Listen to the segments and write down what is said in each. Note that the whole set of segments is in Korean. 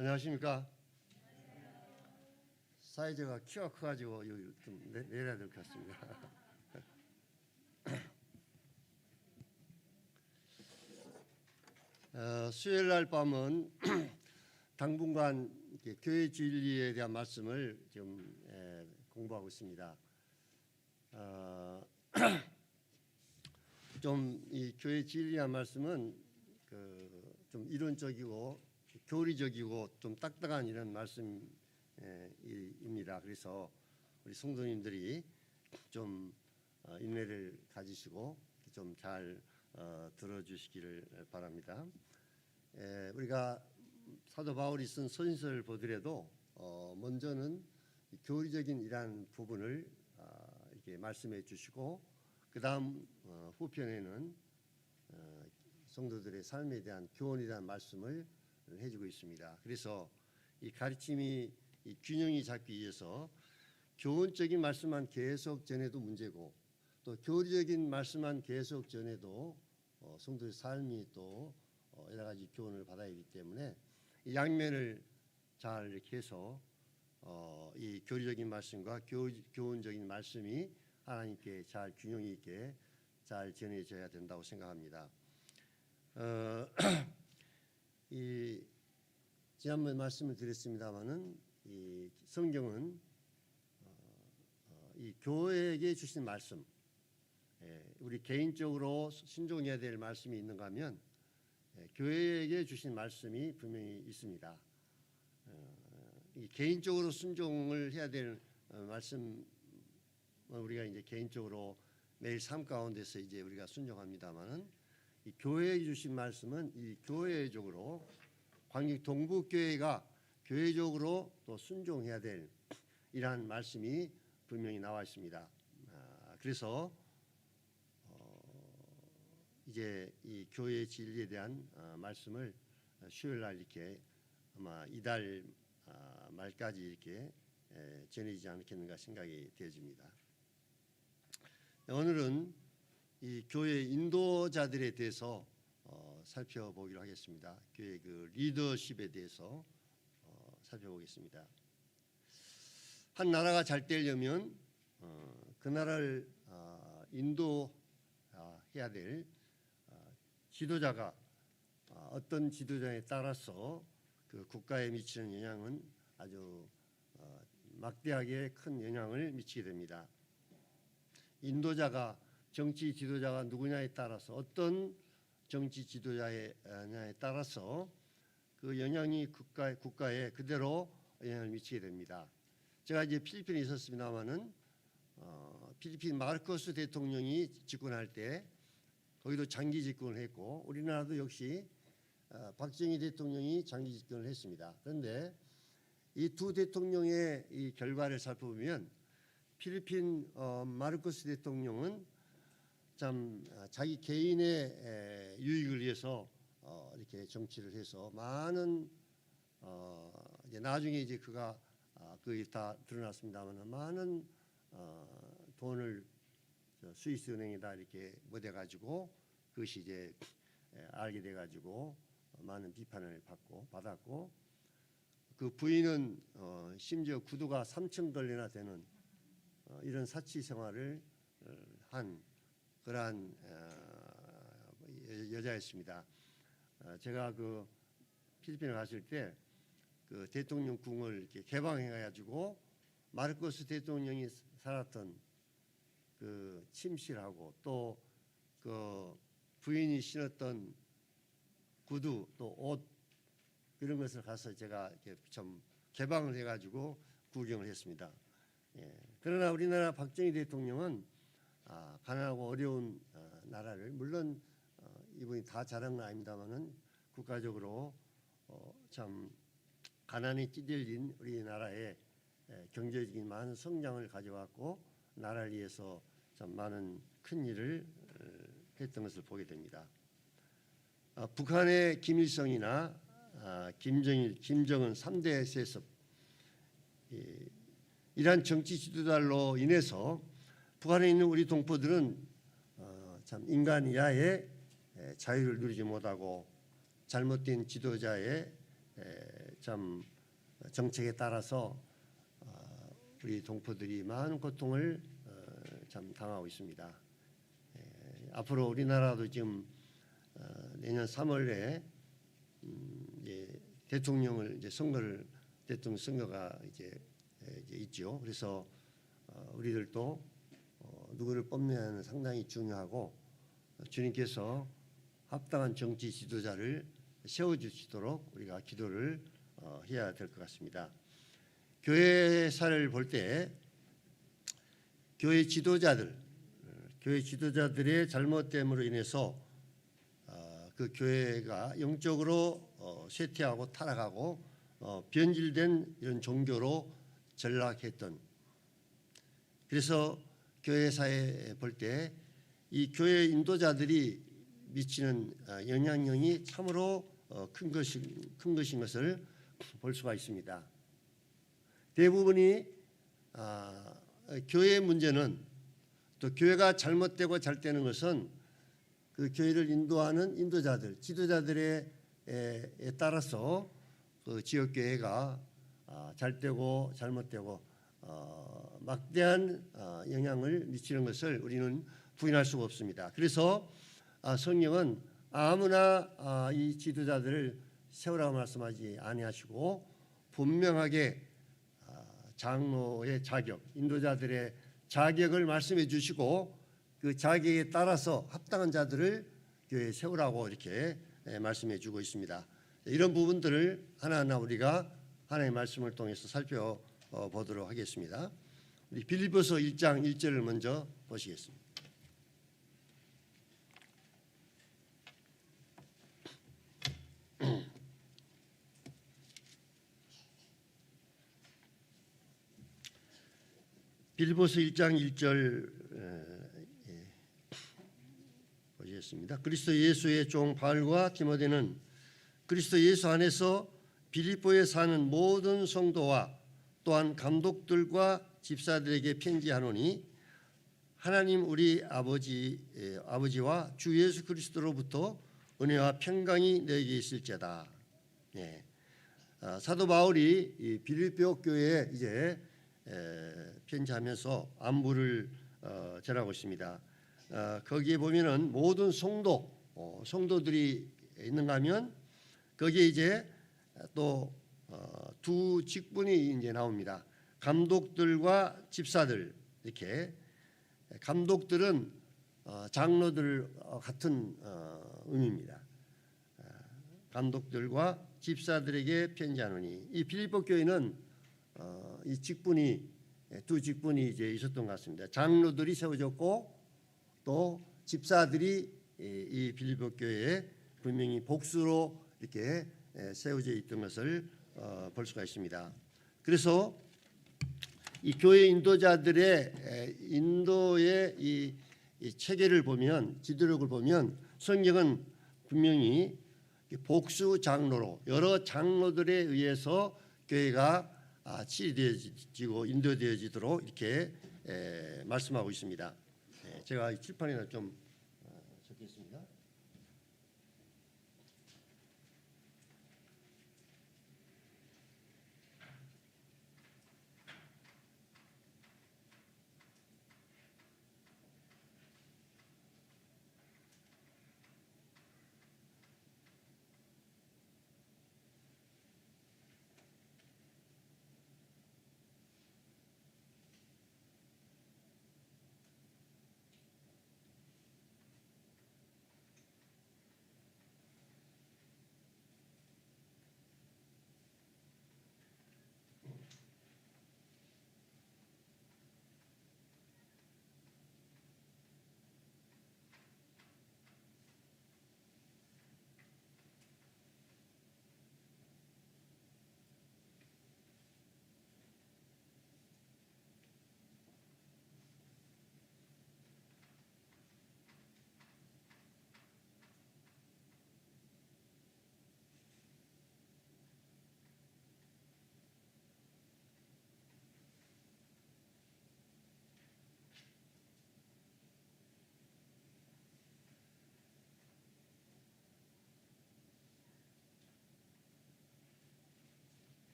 안녕하십니까? 사이즈가 키가 커가지고 좀 내려야 될 것 같습니다. 수요일 날 밤은 당분간 교회 진리에 대한 말씀을 좀 공부하고 있습니다. 좀 이 교회 진리한 말씀은 좀 이론적이고 교리적이고 좀 딱딱한 이런 말씀입니다. 그래서 우리 성도님들이 좀 인내를 가지시고 좀 잘 들어주시기를 바랍니다. 우리가 사도 바울이 쓴 서신서를 보더라도 먼저는 교리적인 이러한 부분을 이렇게 말씀해 주시고 그 다음 후편에는 성도들의 삶에 대한 교훈에 대한 말씀을 해주고 있습니다. 그래서 이 가르침이 이 균형이 잡기 위해서 교훈적인 말씀만 계속 전해도 문제고 또 교리적인 말씀만 계속 전해도 성도의 삶이 또 여러 가지 교훈을 받아야 하기 때문에 이 양면을 잘 이렇게 해서 이 교리적인 말씀과 교훈적인 말씀이 하나님께 잘 균형 있게 잘 전해져야 된다고 생각합니다. 이 지난번 말씀을 드렸습니다마는 이 성경은 이 교회에게 주신 말씀, 우리 개인적으로 순종해야 될 말씀이 있는가 하면 교회에게 주신 말씀이 분명히 있습니다. 이 개인적으로 순종을 해야 될 말씀 우리가 이제 개인적으로 매일 삶 가운데서 이제 우리가 순종합니다만은 이 교회에 주신 말씀은 이 교회적으로 광역 동북교회가 교회적으로 또 순종해야 될 이러한 말씀이 분명히 나와 있습니다. 그래서 이제 이 교회의 진리에 대한 말씀을 수요일 날 이렇게 아마 이달 말까지 이렇게 전해지지 않겠는가 생각이 되어집니다. 오늘은 이 교회 인도자들에 대해서 살펴보기로 하겠습니다. 교회 그 리더십에 대해서 살펴보겠습니다. 한 나라가 잘 되려면 그 나라를 인도해야 될 지도자가 어떤 지도자에 따라서 그 국가에 미치는 영향은 아주 막대하게 큰 영향을 미치게 됩니다. 인도자가 정치 지도자가 누구냐에 따라서 어떤 정치 지도자냐에 따라서 그 영향이 국가에 그대로 영향을 미치게 됩니다. 제가 이제 필리핀에 있었습니다마는 필리핀 마르코스 대통령이 집권할 때 거기도 장기 집권을 했고 우리나라도 역시 박정희 대통령이 장기 집권을 했습니다. 그런데 이 두 대통령의 이 결과를 살펴보면 필리핀 마르코스 대통령은 참 자기 개인의 유익을 위해서 이렇게 정치를 해서 많은 이제 나중에 이제 그가 그게 다 드러났습니다만 많은 돈을 스위스 은행에다 이렇게 묻어가지고 그것이 이제 알게 돼가지고 많은 비판을 받았고 그 부인은 심지어 구두가 3,000걸레나 되는 이런 사치 생활을 한 그러한 여자였습니다. 제가 그 필리핀에 갔을 때 그 대통령 궁을 이렇게 개방해가지고 마르코스 대통령이 살았던 그 침실하고 또 그 부인이 신었던 구두 또 옷 이런 것을 가서 제가 이렇게 좀 개방을 해가지고 구경을 했습니다. 그러나 우리나라 박정희 대통령은 가난하고 어려운 나라를 물론 이분이 다 잘한 건 아닙니다만은 국가적으로 참 가난에 찌들린 우리나라의 경제적인 많은 성장을 가져왔고 나라를 위해서 참 많은 큰 일을 했던 것을 보게 됩니다. 북한의 김일성이나 김정일, 김정은 3대 세습 이러한 정치 지도자로 인해서 북한에 있는 우리 동포들은 참 인간 이하의 자유를 누리지 못하고 잘못된 지도자의 참 정책에 따라서 우리 동포들이 많은 고통을 참 당하고 있습니다. 앞으로 우리나라도 지금 내년 3월에 대통령을 대통령 선거가 이제 있죠. 그래서 우리들도 누구를 뽑느냐는 상당히 중요하고 주님께서 합당한 정치 지도자를 세워주시도록 우리가 기도를 해야 될 것 같습니다. 교회사를 볼 때 교회 지도자들의 잘못됨으로 인해서 그 교회가 영적으로 쇠퇴하고 타락하고 변질된 이런 종교로 전락했던, 그래서 교회사에 볼 때 이 교회 인도자들이 미치는 영향력이 참으로 큰 것인 것을 볼 수가 있습니다. 대부분이 교회의 문제는, 또 교회가 잘못되고 잘 되는 것은 그 교회를 인도하는 인도자들, 지도자들에 따라서 그 지역 교회가 잘 되고 잘못되고 막대한 영향을 미치는 것을 우리는 부인할 수가 없습니다. 그래서 성경은 아무나 이 지도자들을 세우라고 말씀하지 아니하시고 분명하게 장로의 자격, 인도자들의 자격을 말씀해 주시고 그 자격에 따라서 합당한 자들을 교회에 세우라고 이렇게 말씀해 주고 있습니다. 이런 부분들을 하나하나 우리가 하나님의 말씀을 통해서 살펴보도록 하겠습니다. 우리 빌립보서 1장 1절을 먼저 보시겠습니다. 빌립보서 1장 1절 보시겠습니다. 그리스도 예수의 종 바울과 디모데는 그리스도 예수 안에서 빌립보에 사는 모든 성도와 또한 감독들과 집사들에게 편지하노니 하나님 우리 아버지와 주 예수 그리스도로부터 은혜와 평강이 너에게 있을지어다. 사도 바울이 이 빌립보 교회에 이제 편지하면서 안부를 전하고 있습니다. 거기에 보면은 모든 성도들이 있는가 하면 거기에 이제 또 두 직분이 이제 나옵니다. 감독들과 집사들, 이렇게 감독들은 장로들 같은 의미입니다. 감독들과 집사들에게 편지하노니, 이 빌립보 교회는 이 직분이 두 직분이 이제 있었던 것 같습니다. 장로들이 세워졌고 또 집사들이 이 빌립보 교회에 분명히 복수로 이렇게 세워져 있던 것을 볼 수가 있습니다. 그래서 이 교회 인도자들의 인도의 이 체계를 보면, 지도력을 보면 성경은 분명히 복수 장로로 여러 장로들에 의해서 교회가 치유되어지고 인도되어지도록 이렇게 말씀하고 있습니다. 제가 이 칠판에다 좀 적겠습니다.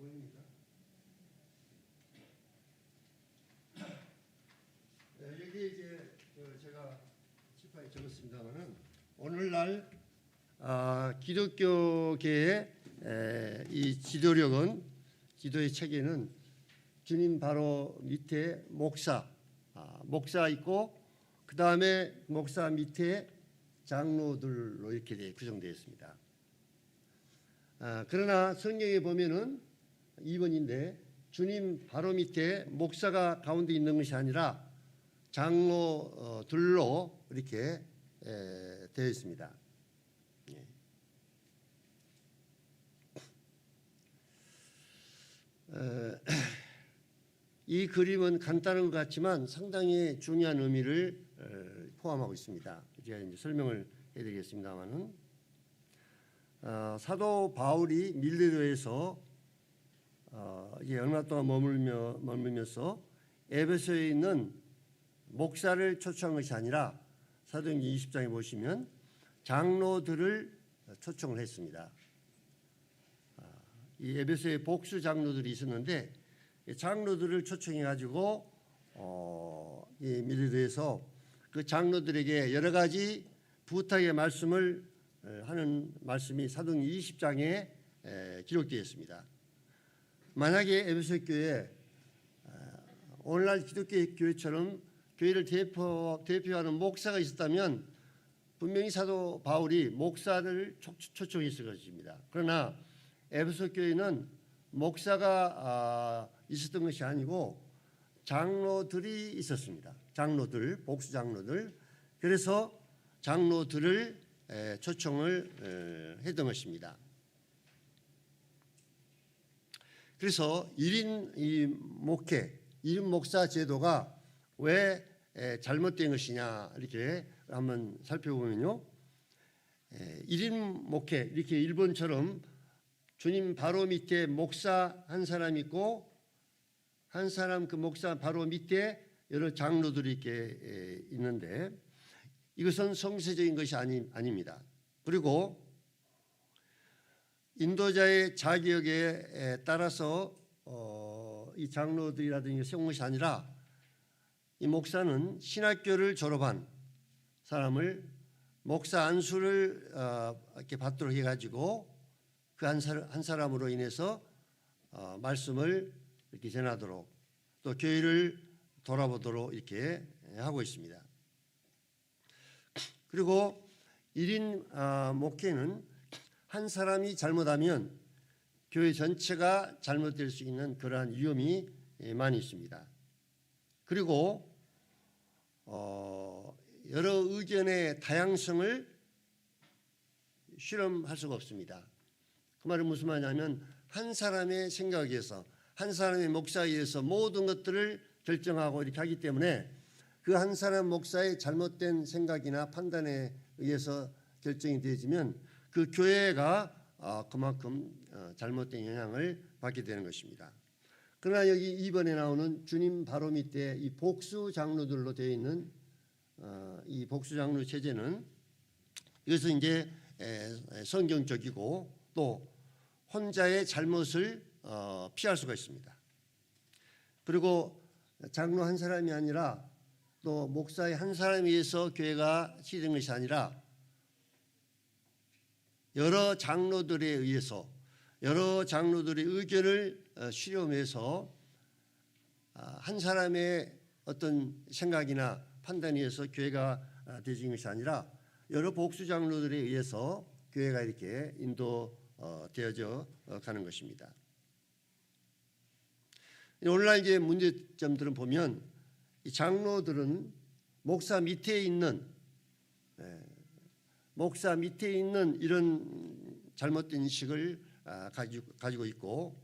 보입니다. 여기 이제 제가 칠판에 적었습니다만은 오늘날 기독교계의 이 지도력은 기도의 체계는 주님 바로 밑에 목사 있고 그 다음에 목사 밑에 장로들로 이렇게 구성되어 있습니다. 그러나 성경에 보면은 2번인데 주님 바로 밑에 목사가 가운데 있는 것이 아니라 장로들로 이렇게 되어 있습니다. 이 그림은 간단한 것 같지만 상당히 중요한 의미를 포함하고 있습니다. 제가 이제 설명을 해드리겠습니다만은 사도 바울이 밀레도에서 이제 얼마 동안 머물면서 에베소에 있는 목사를 초청한 것이 아니라 사도행전 20장에 보시면 장로들을 초청을 했습니다. 이 에베소에 복수 장로들이 있었는데 장로들을 초청해 가지고 이 밀레도에서 그 장로들에게 여러 가지 부탁의 말씀을 하는 말씀이 사도행전 20장에 기록되어 있습니다. 만약에 에베소 교회 오늘날 기독교 교회처럼 교회를 대표하는 목사가 있었다면 분명히 사도 바울이 목사를 초청했을 것입니다. 그러나 에베소 교회는 목사가 있었던 것이 아니고 장로들이 있었습니다. 장로들, 복수 장로들. 그래서 장로들을 초청을 했던 것입니다. 그래서 1인 목회, 1인 목사 제도가 왜 잘못된 것이냐 이렇게 한번 살펴보면요. 1인 목회 이렇게 일본처럼 주님 바로 밑에 목사 한 사람 있고 한 사람 그 목사 바로 밑에 여러 장로들이 이렇게 있는데 이것은 성세적인 것이 아닙니다. 그리고 인도자의 자격에 따라서 이 장로들이라든지 세운 것이 아니라 이 목사는 신학교를 졸업한 사람을 목사 안수를 이렇게 받도록 해가지고 그 한 사람으로 인해서 말씀을 이렇게 전하도록 또 교회를 돌아보도록 이렇게 하고 있습니다. 그리고 1인 목회는 한 사람이 잘못하면 교회 전체가 잘못될 수 있는 그러한 위험이 많이 있습니다. 그리고 여러 의견의 다양성을 실험할 수가 없습니다. 그 말은 무슨 말이냐면 한 사람의 생각에 의해서 한 사람의 목사에 의해서 모든 것들을 결정하고 이렇게 하기 때문에 그 한 사람 목사의 잘못된 생각이나 판단에 의해서 결정이 되어지면 그 교회가 그만큼 잘못된 영향을 받게 되는 것입니다. 그러나 여기 2번에 나오는 주님 바로 밑에 이 복수 장로들로 되어 있는 이 복수 장로 체제는 이것은 이제 성경적이고 또 혼자의 잘못을 피할 수가 있습니다. 그리고 장로 한 사람이 아니라 또 목사의 한 사람에 의해서 교회가 시작된 것이 아니라 여러 장로들에 의해서 여러 장로들의 의견을 수렴해서 한 사람의 어떤 생각이나 판단에 의해서 교회가 되어진 것이 아니라 여러 복수 장로들에 의해서 교회가 이렇게 인도되어져 가는 것입니다. 오늘날 이제 문제점들은 보면 이 장로들은 목사 밑에 있는 이런 잘못된 인식을 가지고 있고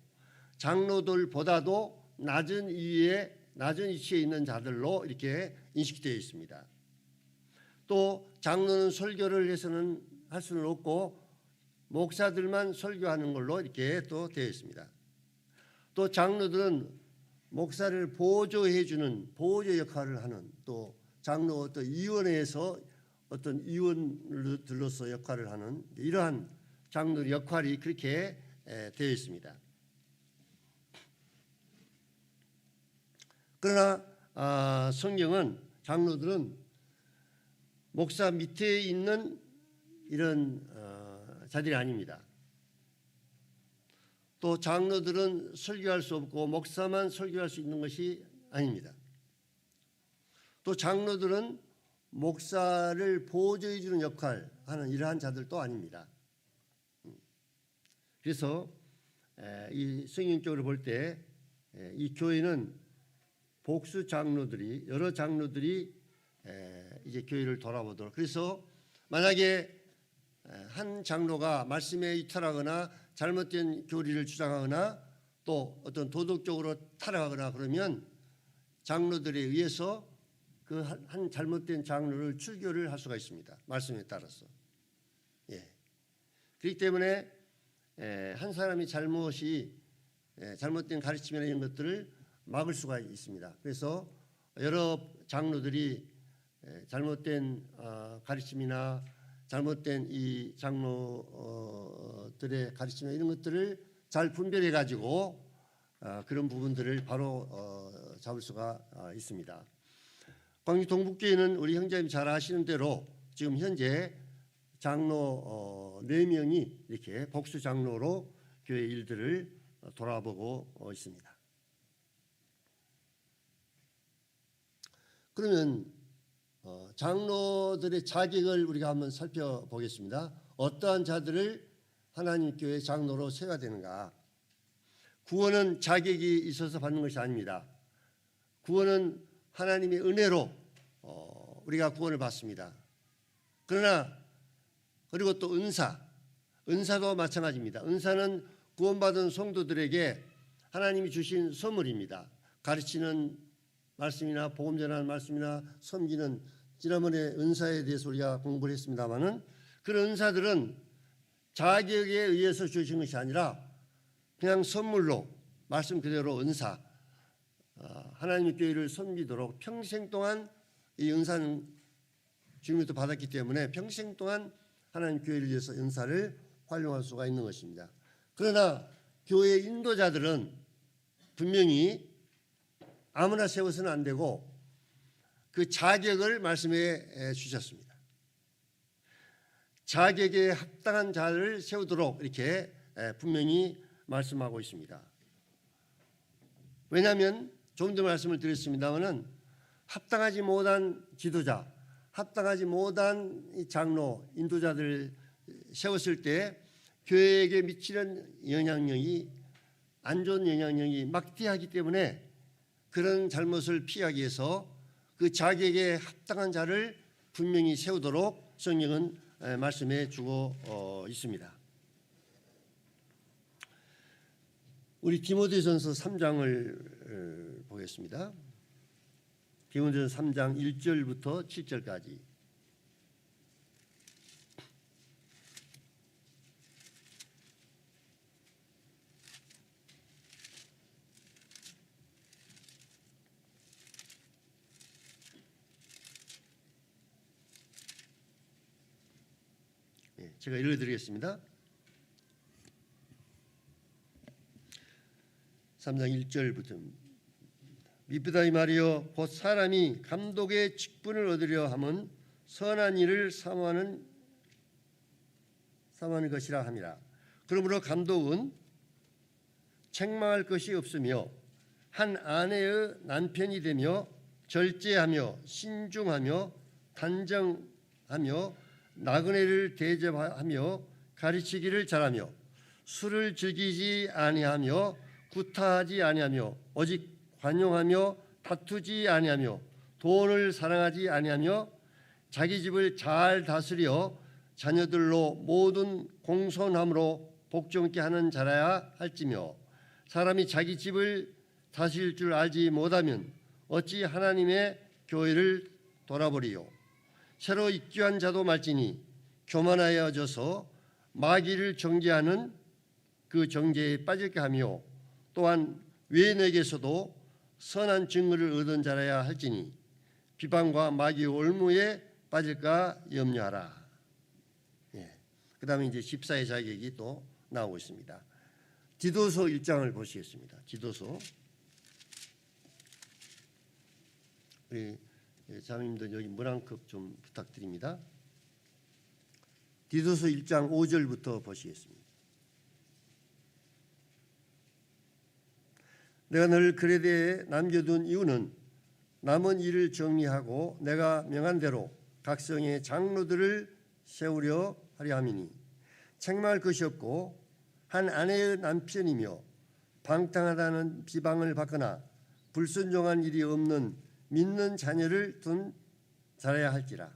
장로들보다도 낮은 위치에 있는 자들로 이렇게 인식되어 있습니다. 또 장로는 설교를 해서는 할 수는 없고 목사들만 설교하는 걸로 이렇게 또 되어 있습니다. 또 장로들은 목사를 보조해주는 보조 역할을 하는 또 장로 어떤 위원회에서 어떤 위원들로서 역할을 하는 이러한 장로 역할이 그렇게 되어 있습니다. 그러나 성경은 장로들은 목사 밑에 있는 이런 자들이 아닙니다. 또 장로들은 설교할 수 없고 목사만 설교할 수 있는 것이 아닙니다. 또 장로들은 목사를 보조해 주는 역할을 하는 이러한 자들도 아닙니다. 그래서 이 성경적으로 볼 때 이 교회는 복수 장로들이, 여러 장로들이 이제 교회를 돌아보도록, 그래서 만약에 한 장로가 말씀에 이탈하거나 잘못된 교리를 주장하거나 또 어떤 도덕적으로 타락하거나 그러면 장로들에 의해서 그 한 잘못된 장로를 출교를 할 수가 있습니다. 말씀에 따라서. 그렇기 때문에 한 사람이 잘못된 가르침이나 이런 것들을 막을 수가 있습니다. 그래서 여러 장로들이 잘못된 가르침이나 잘못된 이 장로들의 가르침이나 이런 것들을 잘 분별해 가지고 그런 부분들을 바로 잡을 수가 있습니다. 광주 동북교회는 우리 형제님 잘 아시는 대로 지금 현재 장로 4명이 이렇게 복수 장로로 교회 일들을 돌아보고 있습니다. 그러면 장로들의 자격을 우리가 한번 살펴보겠습니다. 어떠한 자들을 하나님 교회 장로로 세워야 되는가? 구원은 자격이 있어서 받는 것이 아닙니다. 구원은 하나님의 은혜로 우리가 구원을 받습니다. 그러나 그리고 또 은사도 마찬가지입니다. 은사는 구원받은 성도들에게 하나님이 주신 선물입니다. 가르치는 말씀이나 복음 전하는 말씀이나 섬기는, 지난번에 은사에 대해서 우리가 공부를 했습니다마는 그런 은사들은 자격에 의해서 주신 것이 아니라 그냥 선물로, 말씀 그대로 은사, 하나님의 교회를 섬기도록 평생 동안 이 은사는 주님부터 받았기 때문에 평생 동안 하나님 교회를 위해서 은사를 활용할 수가 있는 것입니다. 그러나 교회 인도자들은 분명히 아무나 세워서는 안 되고 그 자격을 말씀해 주셨습니다. 자격에 합당한 자를 세우도록 이렇게 분명히 말씀하고 있습니다. 왜냐하면 좀 더 말씀을 드렸습니다마는 합당하지 못한 지도자, 합당하지 못한 장로, 인도자들을 세웠을 때 교회에게 미치는 영향력이, 안 좋은 영향력이 막대하기 때문에 그런 잘못을 피하기 위해서 그 자격에 합당한 자를 분명히 세우도록 성경은 말씀해 주고 있습니다. 우리 디모데전서 3장을 보겠습니다. 디모데전서 3장 1절부터 7절까지. 제가 읽어드리겠습니다. 3장 1절부터. 미쁘다이 말이여, 곧 사람이 감독의 직분을 얻으려 함은 선한 일을 사모하는 것이라 함이라. 그러므로 감독은 책망할 것이 없으며 한 아내의 남편이 되며 절제하며 신중하며 단정하며 나그네를 대접하며 가르치기를 잘하며 술을 즐기지 아니하며 구타하지 아니하며 오직 관용하며 다투지 아니하며 돈을 사랑하지 아니하며 자기 집을 잘 다스려 자녀들로 모든 공손함으로 복종케 하는 자라야 할지며, 사람이 자기 집을 다스릴 줄 알지 못하면 어찌 하나님의 교회를 돌아보리요. 새로 입교한 자도 말지니 교만하여져서 마귀를 정죄하는 그 정죄에 빠질게 하며, 또한 외인에게서도 선한 증거를 얻은 자라야 할지니 비방과 마귀의 올무에 빠질까 염려하라. 그 다음에 이제 집사의 자격이 또 나오고 있습니다. 디도서 1장을 보시겠습니다. 디도서 우리 자매님들 여기 문안급 좀 부탁드립니다. 디도서 1장 5절부터 보시겠습니다. 내가 너를 그레데에 남겨둔 이유는 남은 일을 정리하고 내가 명한 대로 각 성의 장로들을 세우려 하려 함이니 책망할 것이 없고 한 아내의 남편이며 방탕하다는 비방을 받거나 불순종한 일이 없는 믿는 자녀를 둔 자라야 할지라.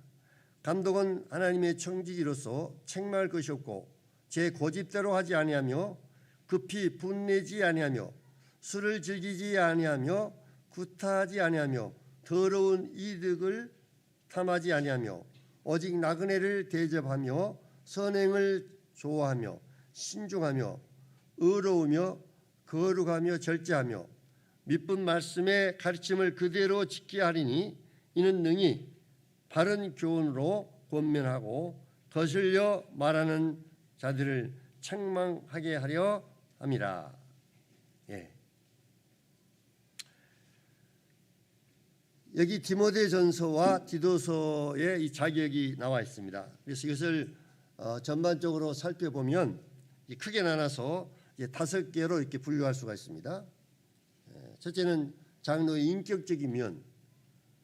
감독은 하나님의 청지기로서 책망할 것이 없고 제 고집대로 하지 아니하며 급히 분내지 아니하며 술을 즐기지 아니하며 구타하지 아니하며 더러운 이득을 탐하지 아니하며 오직 나그네를 대접하며 선행을 좋아하며 신중하며 의로우며 거룩하며 절제하며 믿은 말씀의 가르침을 그대로 지켜야 하리니 이는 능히 바른 교훈으로 권면하고 거슬려 말하는 자들을 책망하게 하려 함이라. 예. 여기 디모데전서와 디도서의 이 자격이 나와 있습니다. 그래서 이것을 전반적으로 살펴보면 크게 나눠서 5개로 이렇게 분류할 수가 있습니다. 첫째는 장로의 인격적인 면,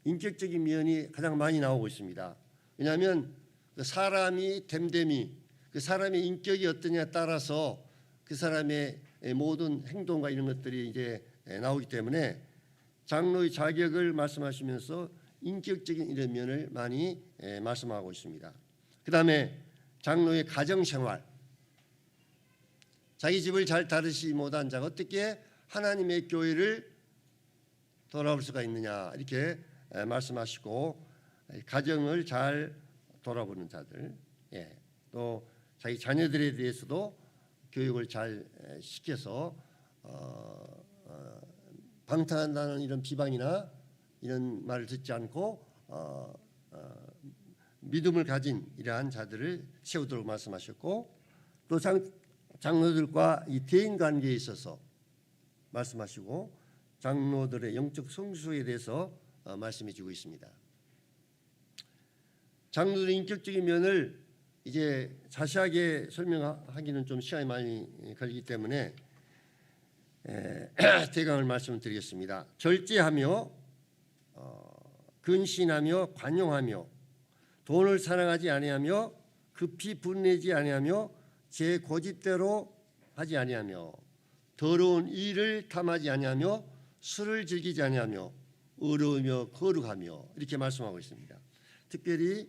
인격적인 면이 가장 많이 나오고 있습니다. 왜냐하면 그 사람이 됨됨이 그 사람의 인격이 어떠냐에 따라서 그 사람의 모든 행동과 이런 것들이 이제 나오기 때문에 장로의 자격을 말씀하시면서 인격적인 이런 면을 많이 말씀하고 있습니다. 그 다음에 장로의 가정생활, 자기 집을 잘 다루지 못한 자가 어떻게 하나님의 교회를 돌아볼 수가 있느냐 이렇게 말씀하시고 가정을 잘 돌아보는 자들, 또 자기 자녀들에 대해서도 교육을 잘 시켜서 방탕한다는 이런 비방이나 이런 말을 듣지 않고 믿음을 가진 이러한 자들을 세우도록 말씀하셨고 또 장로들과 이 대인 관계에 있어서 말씀하시고 장로들의 영적 성수에 대해서 말씀해 주고 있습니다. 장로들의 인격적인 면을 이제 자세하게 설명하기는 좀 시간이 많이 걸리기 때문에 대강을 말씀드리겠습니다. 절제하며 근신하며 관용하며 돈을 사랑하지 아니하며 급히 분내지 아니하며 제 고집대로 하지 아니하며 더러운 일을 탐하지 아니하며 술을 즐기지 아니하며 의로우며 거룩하며 이렇게 말씀하고 있습니다. 특별히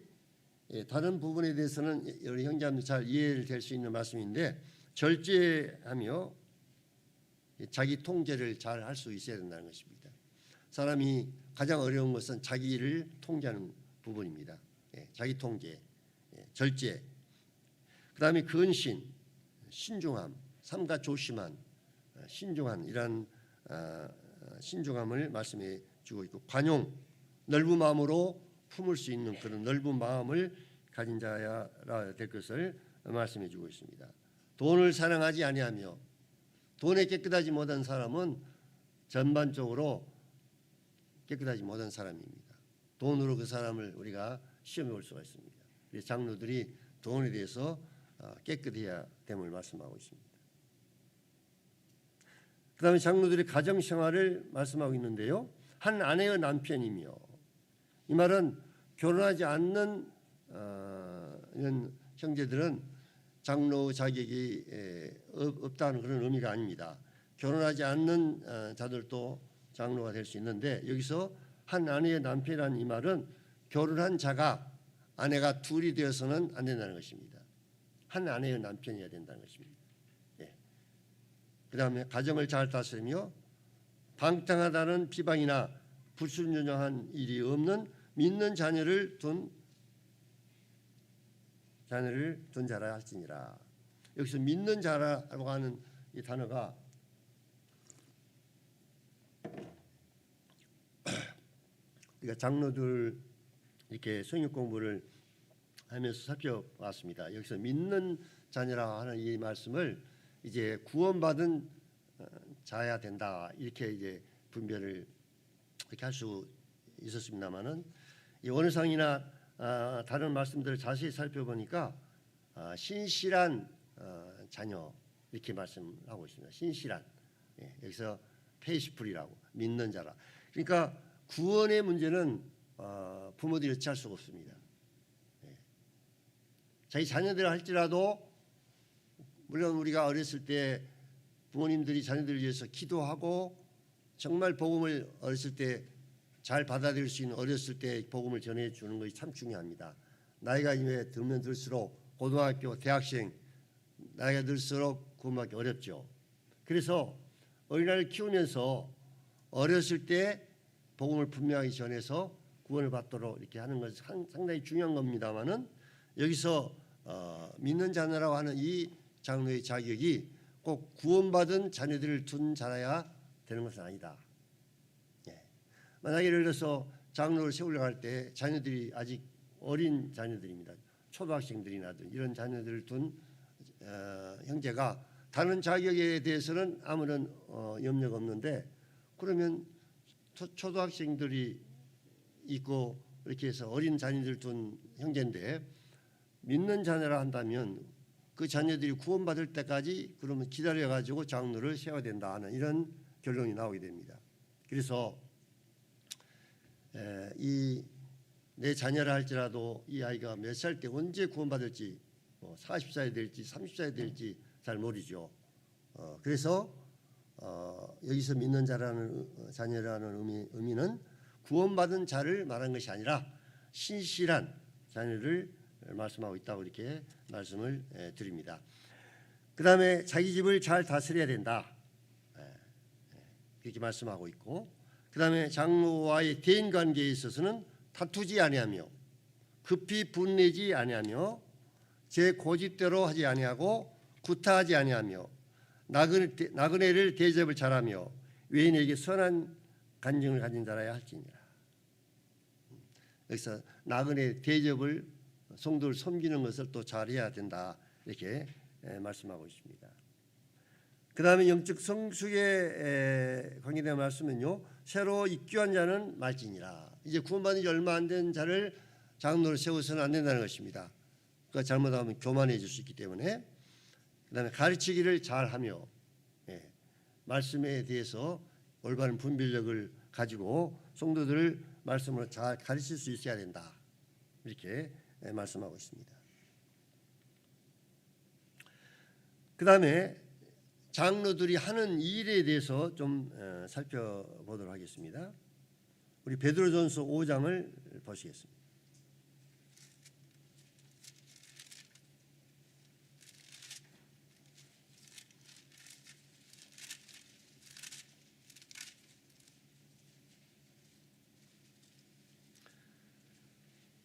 다른 부분에 대해서는 우리 형제님들 잘 이해를 될 수 있는 말씀인데 절제하며 자기 통제를 잘 할 수 있어야 된다는 것입니다. 사람이 가장 어려운 것은 자기를 통제하는 부분입니다. 자기 통제, 절제, 그 다음에 근신, 신중함, 삼가 조심한, 신중한 이런 신중함을 말씀해 주고 있고 관용, 넓은 마음으로 품을 수 있는 그런 넓은 마음을 가진 자야 될 것을 말씀해 주고 있습니다. 돈을 사랑하지 아니하며 돈에 깨끗하지 못한 사람은 전반적으로 깨끗하지 못한 사람입니다. 돈으로 그 사람을 우리가 시험해 볼 수가 있습니다. 장로들이 돈에 대해서 깨끗해야 됨을 말씀하고 있습니다. 그 다음에 장로들이 가정생활을 말씀하고 있는데요. 한 아내의 남편이며 이 말은 결혼하지 않는 이런 형제들은 장로 자격이 없다는 그런 의미가 아닙니다. 결혼하지 않는 자들도 장로가 될 수 있는데 여기서 한 아내의 남편이라는 이 말은 결혼한 자가 아내가 둘이 되어서는 안 된다는 것입니다. 한 아내의 남편이어야 된다는 것입니다. 그 다음에 가정을 잘 다스리며 방탕하다는 비방이나 불순종한 일이 없는 믿는 자녀를 둔 자라 할지니라. 여기서 믿는 자라고 하는 이 단어가 그러니까 장로들 이렇게 성역 공부를 하면서 살펴봤습니다. 여기서 믿는 자녀라 하는 이 말씀을 이제 구원받은 자야 된다 이렇게 이제 분별을 이렇게 할 수 있었습니다만은 이 원어상이나 다른 말씀들을 자세히 살펴보니까 신실한 자녀 이렇게 말씀하고 있습니다. 신실한, 여기서 페이시풀이라고, 믿는 자라. 그러니까 구원의 문제는 부모들이 어찌할 수가 없습니다. 자기 자녀들 할지라도 물론 우리가 어렸을 때 부모님들이 자녀들을 위해서 기도하고 정말 복음을 어렸을 때 잘 받아들일 수 있는 어렸을 때 복음을 전해주는 것이 참 중요합니다. 나이가 이제 들면 들수록 고등학교, 대학생 나이가 들수록 구원받기 어렵죠. 그래서 어린아이를 키우면서 어렸을 때 복음을 분명하게 전해서 구원을 받도록 이렇게 하는 것은 상당히 중요한 겁니다만은 여기서 믿는 자녀라고 하는 이 장로의 자격이 꼭 구원받은 자녀들을 둔 자라야 되는 것은 아니다. 만약에 예를 들어서 장로를 세우려고 할 때 자녀들이 아직 어린 자녀들입니다. 초등학생들이나 이런 자녀들을 둔 형제가 다른 자격에 대해서는 아무런 염려가 없는데 그러면 초등학생들이 있고 이렇게 해서 어린 자녀들 둔 형제인데 믿는 자녀라 한다면 그 자녀들이 구원받을 때까지 그러면 기다려가지고 장로를 세워야 된다 하는 이런 결론이 나오게 됩니다. 그래서 이 내 자녀라 할지라도 이 아이가 몇 살 때 언제 구원받을지 40살이 될지 30살이 될지 잘 모르죠. 그래서 여기서 믿는 자녀라는 의미는 구원받은 자를 말한 것이 아니라 신실한 자녀를 말씀하고 있다고 이렇게 말씀을 드립니다. 그 다음에 자기 집을 잘 다스려야 된다. 그렇게 말씀하고 있고 그 다음에 장로와의 대인관계에 있어서는 다투지 아니하며 급히 분내지 아니하며 제 고집대로 하지 아니하고 구타하지 아니하며 나그네를 대접을 잘하며 외인에게 선한 간증을 가진 자라야 할지니라. 여기서 나그네 대접을 성도를 섬기는 것을 또 잘해야 된다 이렇게 말씀하고 있습니다. 그 다음에 영적 성숙에 관계된 말씀은요. 새로 입교한 자는 말지니라. 이제 구원받은 지 얼마 안 된 자를 장로로 세워서는 안 된다는 것입니다. 그러니까 잘못하면 교만해질 수 있기 때문에 그 다음에 가르치기를 잘하며 말씀에 대해서 올바른 분별력을 가지고 성도들을 말씀으로 잘 가르칠 수 있어야 된다. 이렇게 말씀하고 있습니다. 그 다음에 장로들이 하는 일에 대해서 좀 살펴보도록 하겠습니다. 우리 베드로전서 5장을 보시겠습니다.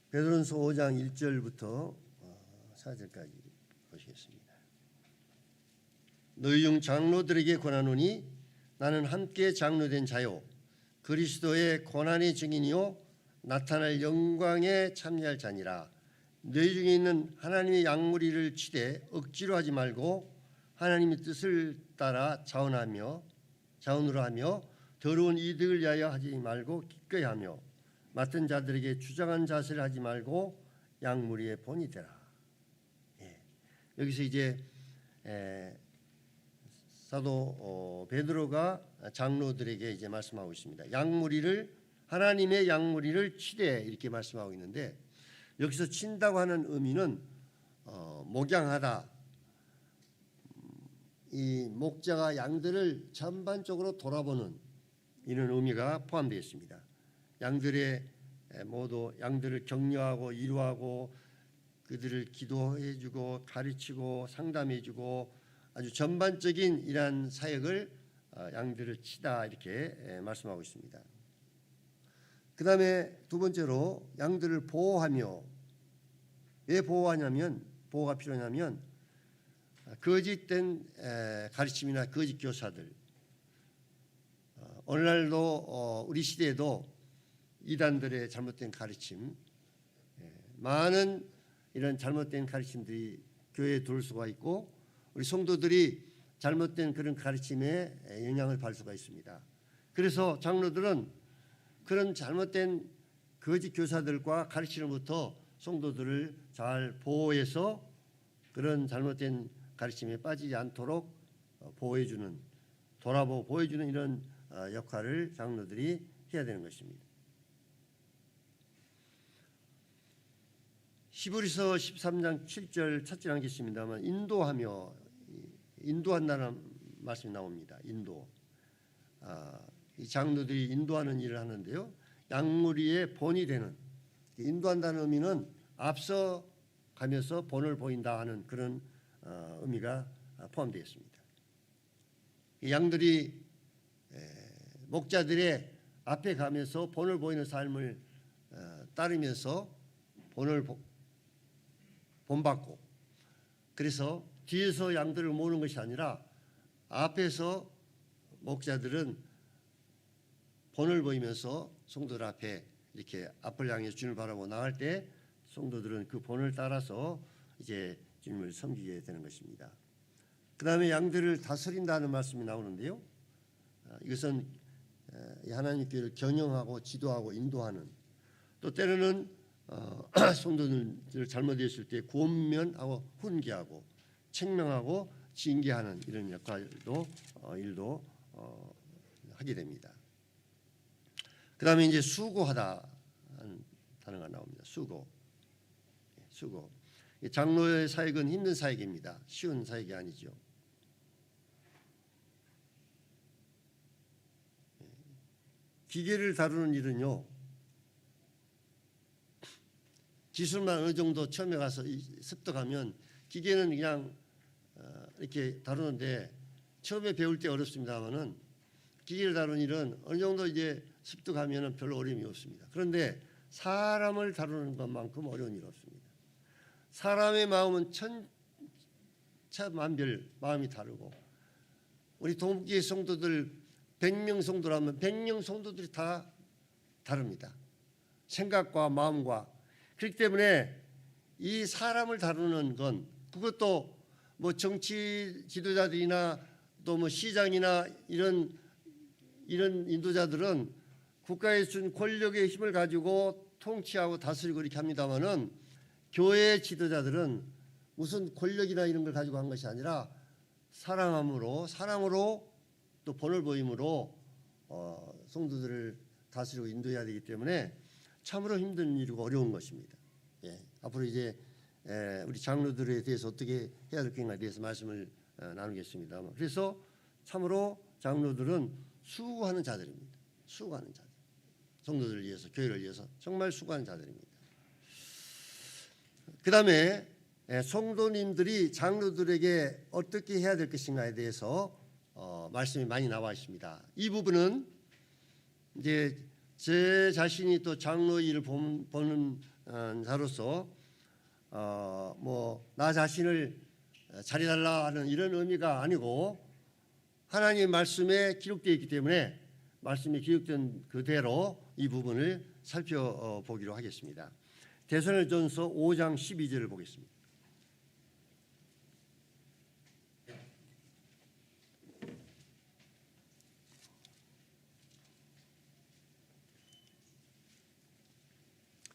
베드로전서 5장 1절부터 4절까지 보시겠습니다. 너희 중 장로들에게 권하노니 나는 함께 장로된 자요 그리스도의 고난의 증인이요 나타날 영광에 참여할 자니라. 너희 중에 있는 하나님의 양무리를 치되 억지로 하지 말고 하나님의 뜻을 따라 자원으로 하며 더러운 이득을 위하여 하지 말고 기꺼이 하며 맡은 자들에게 주장한 자세를 하지 말고 양무리의 본이 되라. 여기서 이제 사도 베드로가 장로들에게 이제 말씀하고 있습니다. 하나님의 양무리를 치되 이렇게 말씀하고 있는데 여기서 친다고 하는 의미는 목양하다. 이 목자가 양들을 전반적으로 돌아보는 이런 의미가 포함되어 있습니다. 양들을 격려하고 위로하고 그들을 기도해주고 가르치고 상담해주고 아주 전반적인 이러한 사역을 양들을 치다 이렇게 말씀하고 있습니다. 그 다음에 두 번째로 양들을 보호하며 왜 보호가 필요하냐면 거짓된 가르침이나 거짓 교사들 오늘날도 우리 시대에도 이단들의 잘못된 가르침 많은 이런 잘못된 가르침들이 교회에 들어올 수가 있고 우리 성도들이 잘못된 그런 가르침에 영향을 받을 수가 있습니다. 그래서 장로들은 그런 잘못된 거짓 교사들과 가르침으로부터 성도들을 잘 보호해서 그런 잘못된 가르침에 빠지지 않도록 보호해주는, 돌아보고 보호해주는 이런 역할을 장로들이 해야 되는 것입니다. 히브리서 13장 7절 찾지 않겠습니다만 인도한다는 말씀이 나옵니다. 이 장로들이 인도하는 일을 하는데요, 양무리의 본이 되는, 인도한다는 의미는 앞서 가면서 본을 보인다 하는 그런 의미가 포함되어 있습니다. 양들이 목자들의 앞에 가면서 본을 보이는 삶을 따르면서 본을 본받고, 그래서 뒤에서 양들을 모으는 것이 아니라 앞에서 목자들은 본을 보이면서 성도들 앞에 이렇게 앞을 향해 주님을 바라보고 나갈 때 성도들은 그 본을 따라서 이제 주님을 섬기게 되는 것입니다. 그 다음에 양들을 다스린다는 말씀이 나오는데요, 이것은 하나님 교회를 경영하고 지도하고 인도하는, 또 때로는 성도들을 잘못했을 때 권면하고 훈계하고 책명하고 징계하는 이런 역할도 일도 하게 됩니다. 그 다음에 이제 수고하다는 단어가 나옵니다. 수고. 장로의 사역은 힘든 사역입니다. 쉬운 사역이 아니죠. 기계를 다루는 일은요, 기술만 어느 정도 처음에 가서 습득하면 기계는 그냥 이렇게 다루는데, 처음에 배울 때 어렵습니다만은 기계를 다루는 일은 어느 정도 이제 습득하면은 별로 어려움이 없습니다. 그런데 사람을 다루는 것만큼 어려운 일 없습니다. 사람의 마음은 천차만별 마음이 다르고, 우리 동국의 성도들 100명 성도라면 100명 성도들이 다 다릅니다. 생각과 마음과. 그렇기 때문에 이 사람을 다루는 건, 그것도 뭐 정치 지도자들이나 또 뭐 시장이나 이런 인도자들은 국가에 준 권력의 힘을 가지고 통치하고 다스리고 이렇게 합니다마는, 교회 지도자들은 무슨 권력이나 이런 걸 가지고 한 것이 아니라 사랑으로 또 본을 보임으로 성도들을 다스리고 인도해야 되기 때문에 참으로 힘든 일이고 어려운 것입니다. 앞으로 이제 우리 장로들에 대해서 어떻게 해야 될 건가에 대해서 말씀을 나누겠습니다. 그래서 참으로 장로들은 수고하는 자들입니다. 수고하는 자들. 성도들을 위해서, 교회를 위해서 정말 수고하는 자들입니다. 그 다음에 성도님들이 장로들에게 어떻게 해야 될 것인가에 대해서 말씀이 많이 나와 있습니다. 이 부분은 이제 제 자신이 또 장로 일을 보는 자로서 뭐 나 자신을 잘해달라 하는 이런 의미가 아니고, 하나님의 말씀에 기록되어 있기 때문에 말씀이 기록된 그대로 이 부분을 살펴보기로 하겠습니다. 데살로니가전서 5장 12절을 보겠습니다.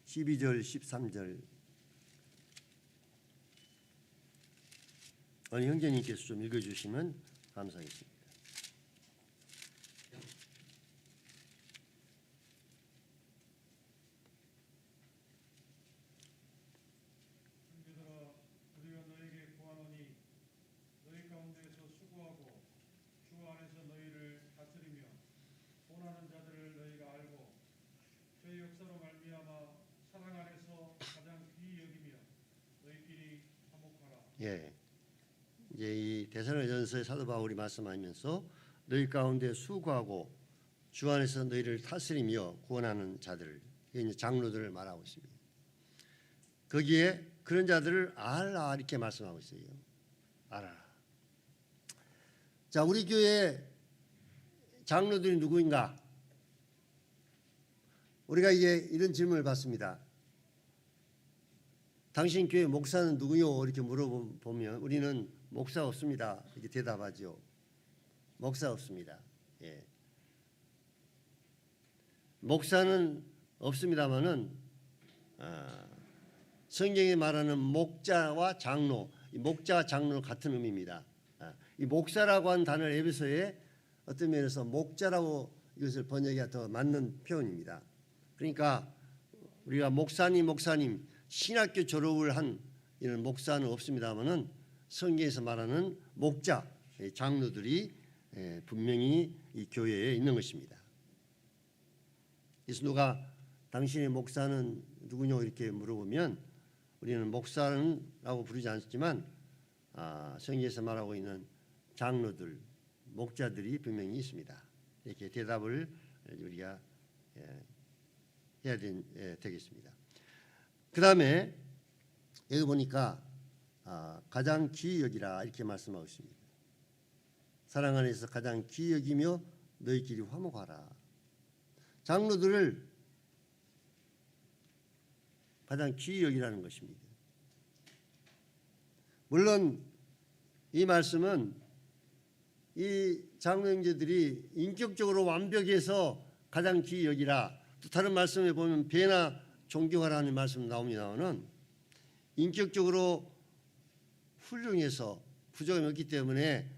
(12절) (13절) 어느 형제님께서 좀 읽어주시면 감사하겠습니다. 형제들아, 우리가 너에게 구하노니 너희 가운데서 수고하고 주 안에서 너희를 다스리며 본하는 자들을 너희가 알고 그 역사로 말미암아 사랑 안에서 가장 귀히 여기며 너희끼리 화목하라. 이제 이 데살로니가전서의 사도 바울이 말씀하면서 너희 가운데 수고하고 주 안에서 너희를 다스리며 구원하는 자들, 이제 장로들을 말하고 있습니다. 거기에 그런 자들을 알라 이렇게 말씀하고 있어요. 알아라. 자, 우리 교회 장로들이 누구인가? 우리가 이제 이런 질문을 받습니다. 당신 교회 목사는 누구요? 이렇게 물어보면 우리는 목사 없습니다. 이렇게 대답하죠. 목사 없습니다. 목사는 없습니다마는 성경이 말하는 목자와 장로, 이 목자와 장로는 같은 의미입니다. 이 목사라고 하는 단어를 에베소에 어떤 면에서 목자라고 이것을 번역해야 더 맞는 표현입니다. 그러니까 우리가 목사님 신학교 졸업을 한 이런 목사는 없습니다마는 성경에서 말하는 목자, 장로들이 분명히 이 교회에 있는 것입니다. 그래서 누가 당신의 목사는 누구냐고 이렇게 물어보면 우리는 목사라고 부르지 않지만 성경에서 말하고 있는 장로들, 목자들이 분명히 있습니다. 이렇게 대답을 우리가 해야 되겠습니다. 그 다음에 여기 보니까 가장 귀히 여기라 이렇게 말씀하고 있습니다. 사랑 안에서 가장 귀히 여기며 너희끼리 화목하라. 장로들을 가장 귀히 여기라는 것입니다. 물론 이 말씀은 이 장로 형제들이 인격적으로 완벽해서 가장 귀히 여기라, 또 다른 말씀에 보면 배나 존경하라는 말씀 나옵니다마는 인격적으로 훌륭해서 부족함이 없기 때문에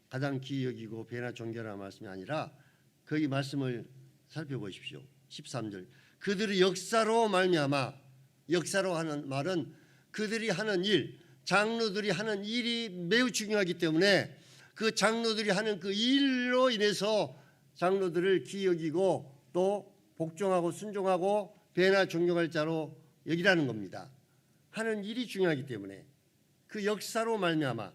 가장 귀히 여기고 배나 존경하라는 말씀이 아니라 거기 말씀을 살펴보십시오. 13절 그들의 역사로 말미암아, 역사로 하는 말은 그들이 하는 일, 장로들이 하는 일이 매우 중요하기 때문에 그 장로들이 하는 그 일로 인해서 장로들을 귀히 여기고 또 복종하고 순종하고 배나 존경할 자로 여기라는 겁니다. 하는 일이 중요하기 때문에 그 역사로 말미암아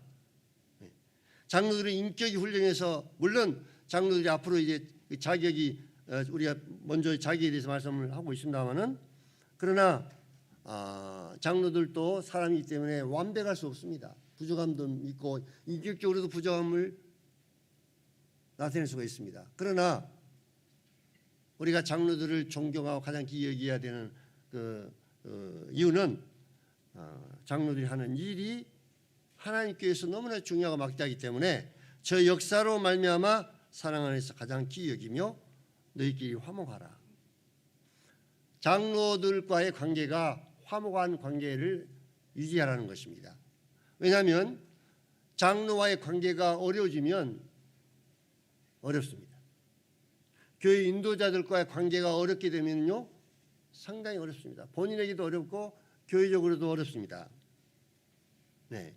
장로들의 인격이 훌륭해서, 물론 장로들이 앞으로 이제 자격이 우리가 먼저 자기에 대해서 말씀을 하고 있습니다만은, 그러나 장로들도 사람이기 때문에 완벽할 수 없습니다. 부족함도 있고 인격적으로도 부족함을 나타낼 수가 있습니다. 그러나 우리가 장로들을 존경하고 가장 귀히 여겨야 되는 이유는 장로들이 하는 일이 하나님께서 너무나 중요하고 막대하기 때문에 저 역사로 말미암아 사랑 안에서 가장 귀히 여기며 너희끼리 화목하라. 장로들과의 관계가 화목한 관계를 유지하라는 것입니다. 왜냐하면 장로와의 관계가 어려워지면 어렵습니다. 교회 인도자들과의 관계가 어렵게 되면요 상당히 어렵습니다. 본인에게도 어렵고 교회적으로도 어렵습니다. 네.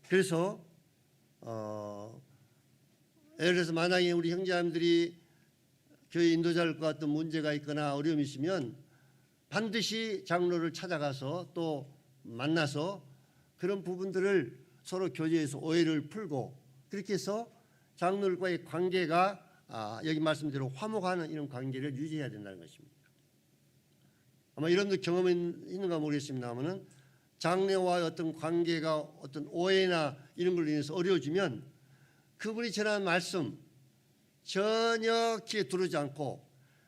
그래서 예를 들어서 만약에 우리 형제자매들이 교회 인도자들과 어떤 문제가 있거나 어려움이 있으면 반드시 장로를 찾아가서 또 만나서 그런 부분들을 서로 교제해서 오해를 풀고, 그렇게 해서 장로들과의 관계가 여기 말씀대로 화목하는 이런 관계를 유지해야 된다는 것입니다. 아마 이런 경험이 있는가 모르겠습니다만은 장로와의 어떤 관계가 어떤 오해나 이런 걸로 인해서 어려워지면 그분이 전하는 말씀 전혀 귀에 들어오지 않고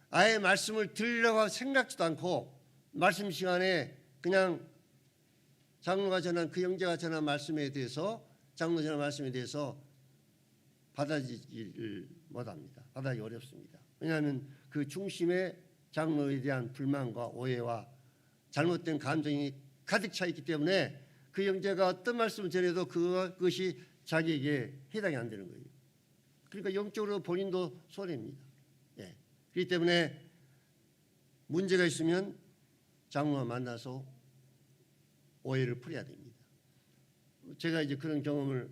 아예 말씀을 들으려고 생각지도 않고 말씀 시간에 그냥 장로가 전한 그 형제가 전한 말씀에 대해서, 장로 전한 말씀에 대해서 받아들이지를 못합니다. 받아들이기 어렵습니다. 왜냐하면 그 중심에 장로에 대한 불만과 오해와 잘못된 감정이 가득 차 있기 때문에 그 형제가 어떤 말씀을 전해도 그것이 자기에게 해당이 안 되는 거예요. 그러니까 영적으로 본인도 손해입니다. 예. 그렇기 때문에 문제가 있으면 장로와 만나서 오해를 풀어야 됩니다. 제가 이제 그런 경험을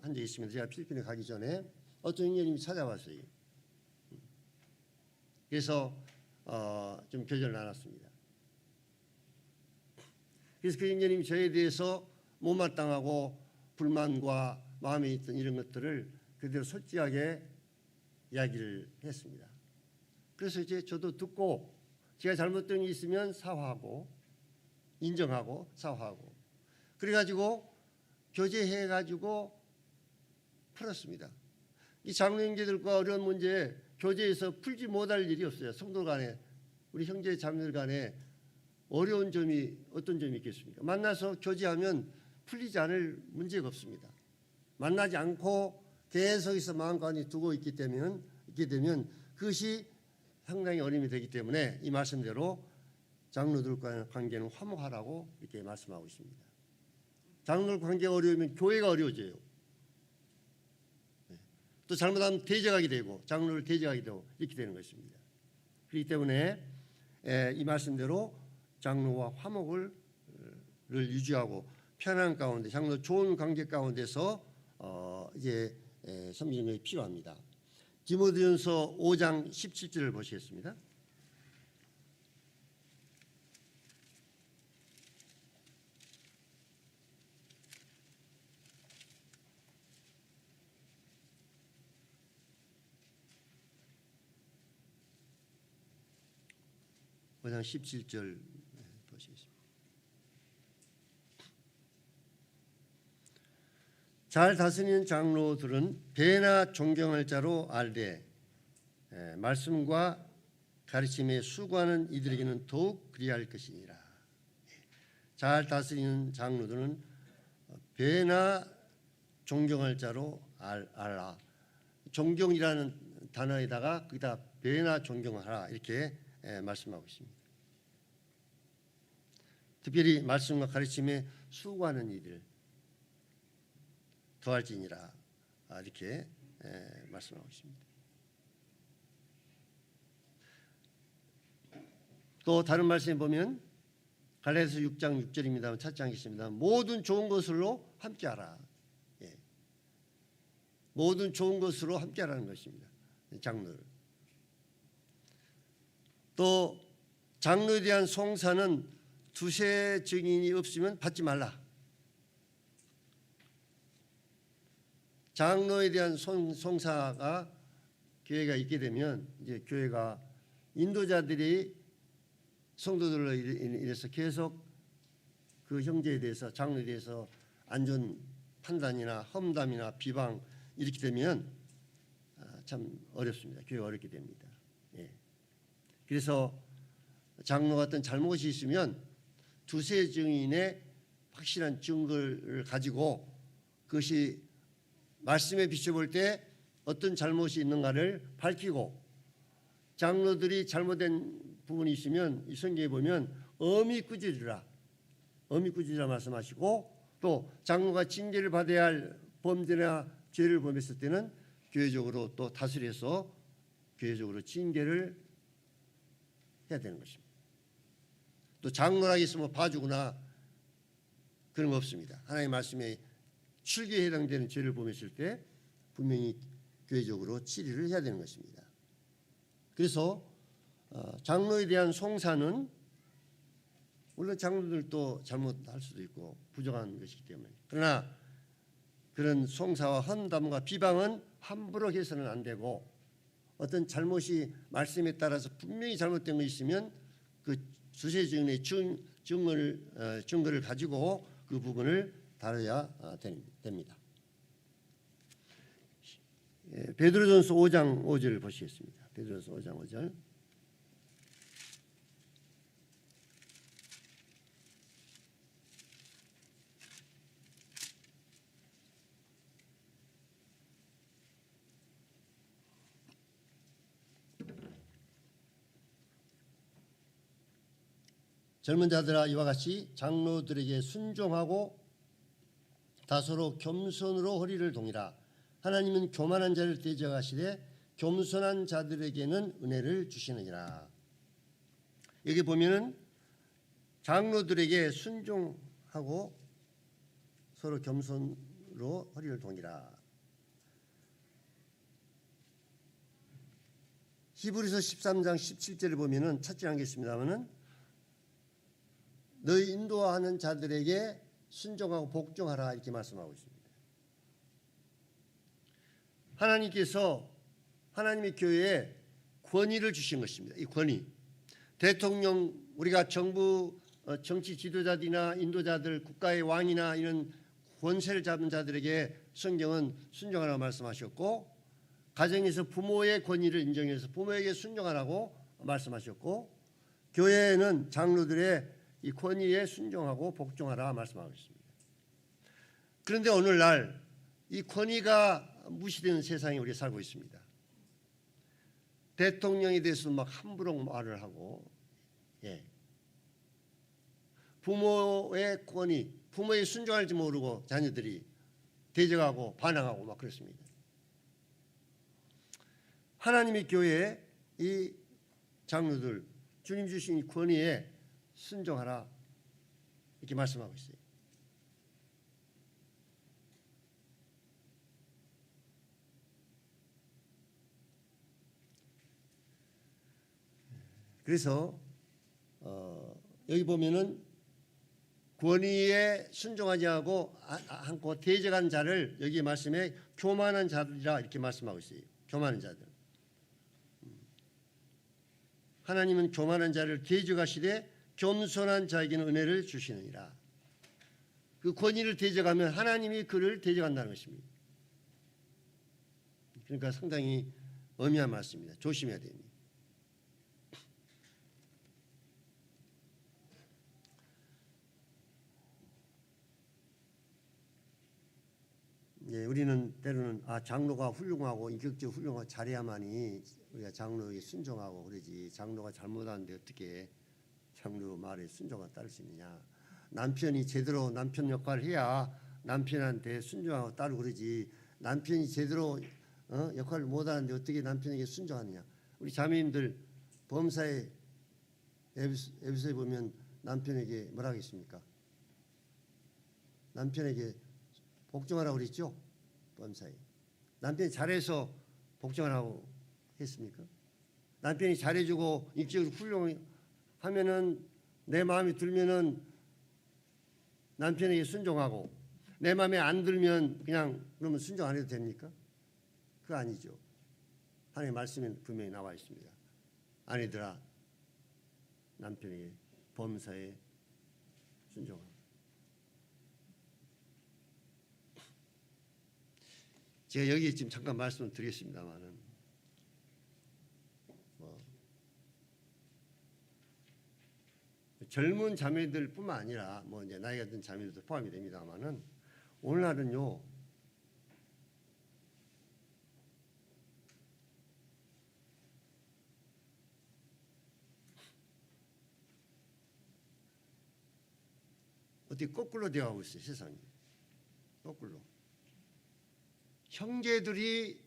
한 적이 있습니다. 제가 필리핀에 가기 전에 어떤 형제님이 찾아왔어요. 그래서 좀 교제를 나눴습니다. 그래서 그 형제님이 저에 대해서 못마땅하고 불만과 마음에 있던 이런 것들을 그대로 솔직하게 이야기를 했습니다. 그래서 이제 저도 듣고 제가 잘못된 게 있으면 사과하고 인정하고 사과하고 그래가지고 교제해가지고 풀었습니다. 이 장로 형제들과 어려운 문제 교제에서 풀지 못할 일이 없어요. 성도 간에, 우리 형제 자매들 간에 어려운 점이 어떤 점이 있겠습니까? 만나서 교제하면 풀리지 않을 문제가 없습니다. 만나지 않고 계속해서 마음가짐이 두고 있게 되면 그것이 상당히 어려움이 되기 때문에 이 말씀대로 장로들과의 관계는 화목하라고 이렇게 말씀하고 있습니다. 장로들 관계가 어려우면 교회가 어려워져요. 또 잘못하면 대적하게 되고 장로를 대적하게 되고 이렇게 되는 것입니다. 그렇기 때문에 이 말씀대로 장로와 화목을 유지하고 편안 가운데 장로 좋은 관계 가운데서 이제 섬기는 것이 필요합니다. 디모데전서 5장 17절을 보시겠습니다. 장 17절 보시겠습니다. 잘 다스리는 장로들은 배나 존경할 자로 알되 말씀과 가르침에 수고하는 이들에게는 더욱 그리할 것이니라. 잘 다스리는 장로들은 배나 존경할 자로 알라. 존경이라는 단어에다가 거기다 배나 존경하라 이렇게 말씀하고 있습니다. 특별히 말씀과 가르침에 수고하는 이들 더할지니라 이렇게 말씀하고 있습니다. 또 다른 말씀에 보면 갈라디아서 6장 6절입니다. 찾지 않겠습니다. 모든 좋은 것으로 함께하라. 모든 좋은 것으로 함께하라는 것입니다. 장로들. 또 장로에 대한 송사는 두세 증인이 없으면 받지 말라. 장로에 대한 송사가 교회가 있게 되면 이제 교회가 인도자들이 성도들로 인해서 계속 그 형제에 대해서 장로에 대해서 안 좋은 판단이나 험담이나 비방 이렇게 되면 참 어렵습니다. 교회가 어렵게 됩니다. 그래서 장로가 어떤 잘못이 있으면 두세 증인의 확실한 증거를 가지고 그것이 말씀에 비춰볼 때 어떤 잘못이 있는가를 밝히고 장로들이 잘못된 부분이 있으면 이 성경에 보면 엄히 꾸짖으라 말씀하시고 또 장로가 징계를 받아야 할 범죄나 죄를 범했을 때는 교회적으로 또 다스려서 교회적으로 징계를 해야 되는 것입니다. 또 장로라고 있으면 봐주거나 그런 거 없습니다. 하나님의 말씀에 출교에 해당되는 죄를 범했을 때 분명히 교회적으로 치리를 해야 되는 것입니다. 그래서 장로에 대한 송사는 물론 장로들도 잘못할 수도 있고 부정한 것이기 때문에 그러나 그런 송사와 험담과 비방은 함부로 해서는 안 되고 어떤 잘못이 말씀에 따라서 분명히 잘못된 것이 있으면 그 두세 증인의 증거를 가지고 그 부분을 다뤄야 됩니다. 베드로전서 5장 5절을 보시겠습니다. 베드로전서 5장 5절. 젊은 자들아 이와 같이 장로들에게 순종하고 다소로 겸손으로 허리를 동이라. 하나님은 교만한 자를 대적하시되 겸손한 자들에게는 은혜를 주시느니라. 여기 보면은 장로들에게 순종하고 서로 겸손으로 허리를 동이라. 히브리서 13장 17절을 보면은 찾지 않겠습니다만은 너희 인도하는 자들에게 순종하고 복종하라 이렇게 말씀하고 있습니다. 하나님께서 하나님의 교회에 권위를 주신 것입니다. 이 권위. 대통령 우리가 정부 정치 지도자들이나 인도자들 국가의 왕이나 이런 권세를 잡은 자들에게 성경은 순종하라고 말씀하셨고 가정에서 부모의 권위를 인정해서 부모에게 순종하라고 말씀하셨고 교회에는 장로들의 이 권위에 순종하고 복종하라 말씀하고 있습니다. 그런데 오늘날 이 권위가 무시되는 세상에 우리가 살고 있습니다. 대통령에 대해서 막 함부로 말을 하고, 예. 부모의 권위, 부모의 순종할지 모르고 자녀들이 대적하고 반항하고 막 그렇습니다. 하나님의 교회에 이 장로들 주님 주신 이 권위에 순종하라 이렇게 말씀하고 있어요. 그래서 여기 보면은 권위에 순종하지 않고 대적한 자를 여기 말씀에 교만한 자들이라 이렇게 말씀하고 있어요. 교만한 자들. 하나님은 교만한 자를 대적하시되 겸손한 자에게는 은혜를 주시느니라. 그 권위를 대적하면 하나님이 그를 대적한다는 것입니다. 그러니까 상당히 엄미한 말씀입니다. 조심해야 됩니다. 예, 우리는 때로는 장로가 훌륭하고 인격적으로 훌륭하고 잘해야만이 우리가 장로에게 순종하고 그러지, 장로가 잘못하는데 어떻게 장로 말에 순종하고 따를 수 있느냐. 남편이 제대로 남편 역할을 해야 남편한테 순종하고 따르고 그러지, 남편이 제대로 역할을 못하는데 어떻게 남편에게 순종하느냐. 우리 자매님들 범사에 에베소에 보면 남편에게 뭐라 하겠습니까? 남편에게 복종하라고 그랬죠? 범사에. 남편이 잘해서 복종하라고 했습니까? 남편이 잘해주고 인격적으로 훌륭하면은 내 마음이 들면은 남편에게 순종하고, 내 마음에 안 들면 그냥 그러면 순종 안 해도 됩니까? 그거 아니죠. 하나님의 말씀에 분명히 나와 있습니다. 아내들아 남편에게 범사에 순종하라. 제가 여기 지금 잠깐 말씀을 드리겠습니다만은 젊은 자매들뿐만 아니라 이제 나이가 든 자매들도 포함이 됩니다만은 오늘날은요 어떻게 거꾸로 되어가고 있어요. 세상이 거꾸로. 형제들이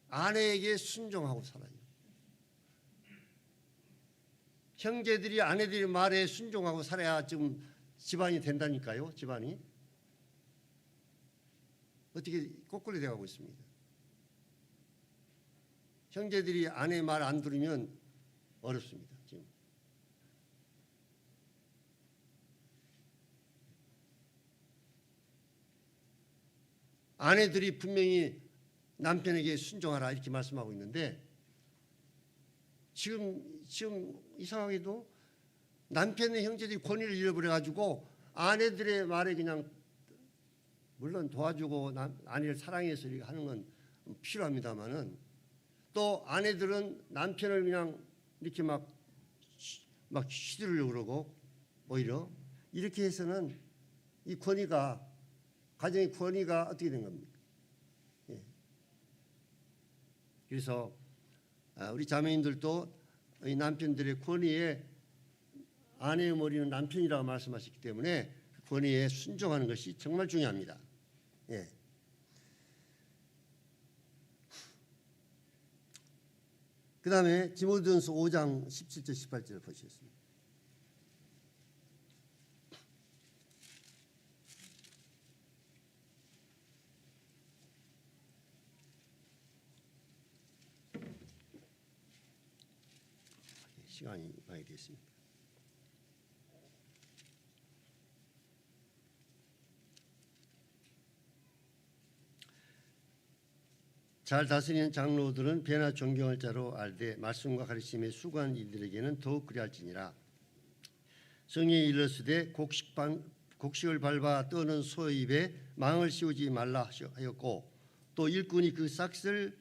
아내에게 순종하고 살아요. 형제들이 아내들의 말에 순종하고 살아야 지금 집안이 된다니까요. 집안이 어떻게 거꾸로 되어가고 있습니다. 형제들이 아내 말 안 들으면 어렵습니다. 지금 아내들이 분명히 남편에게 순종하라 이렇게 말씀하고 있는데 지금 이상하게도 남편의 형제들이 권위를 잃어버려 가지고 아내들의 말에 그냥 물론 도와주고 아내를 사랑해서 이렇게 하는 건 필요합니다만은 또 아내들은 남편을 그냥 이렇게 막 휘두르려고 그러고 오히려 이렇게 해서는 이 권위가 가정의 권위가 어떻게 된 겁니까? 예. 그래서 우리 자매님들도 이 남편들의 권위에 아내의 머리는 남편이라고 말씀하셨기 때문에 그 권위에 순종하는 것이 정말 중요합니다. 예. 그 다음에 디모데전서 5장 17절 18절을 보시겠습니다. 시간이 많이 됐습니다. 잘 다스리는 장로들은 배나 존경할 자로 알되 말씀과 가르침에 수고한 이들에게는 더욱 그리할지니라. 성경에 이르시되 곡식을 밟아 떠는 소 입에 망을 씌우지 말라 하였고 또 일꾼이 그 싹을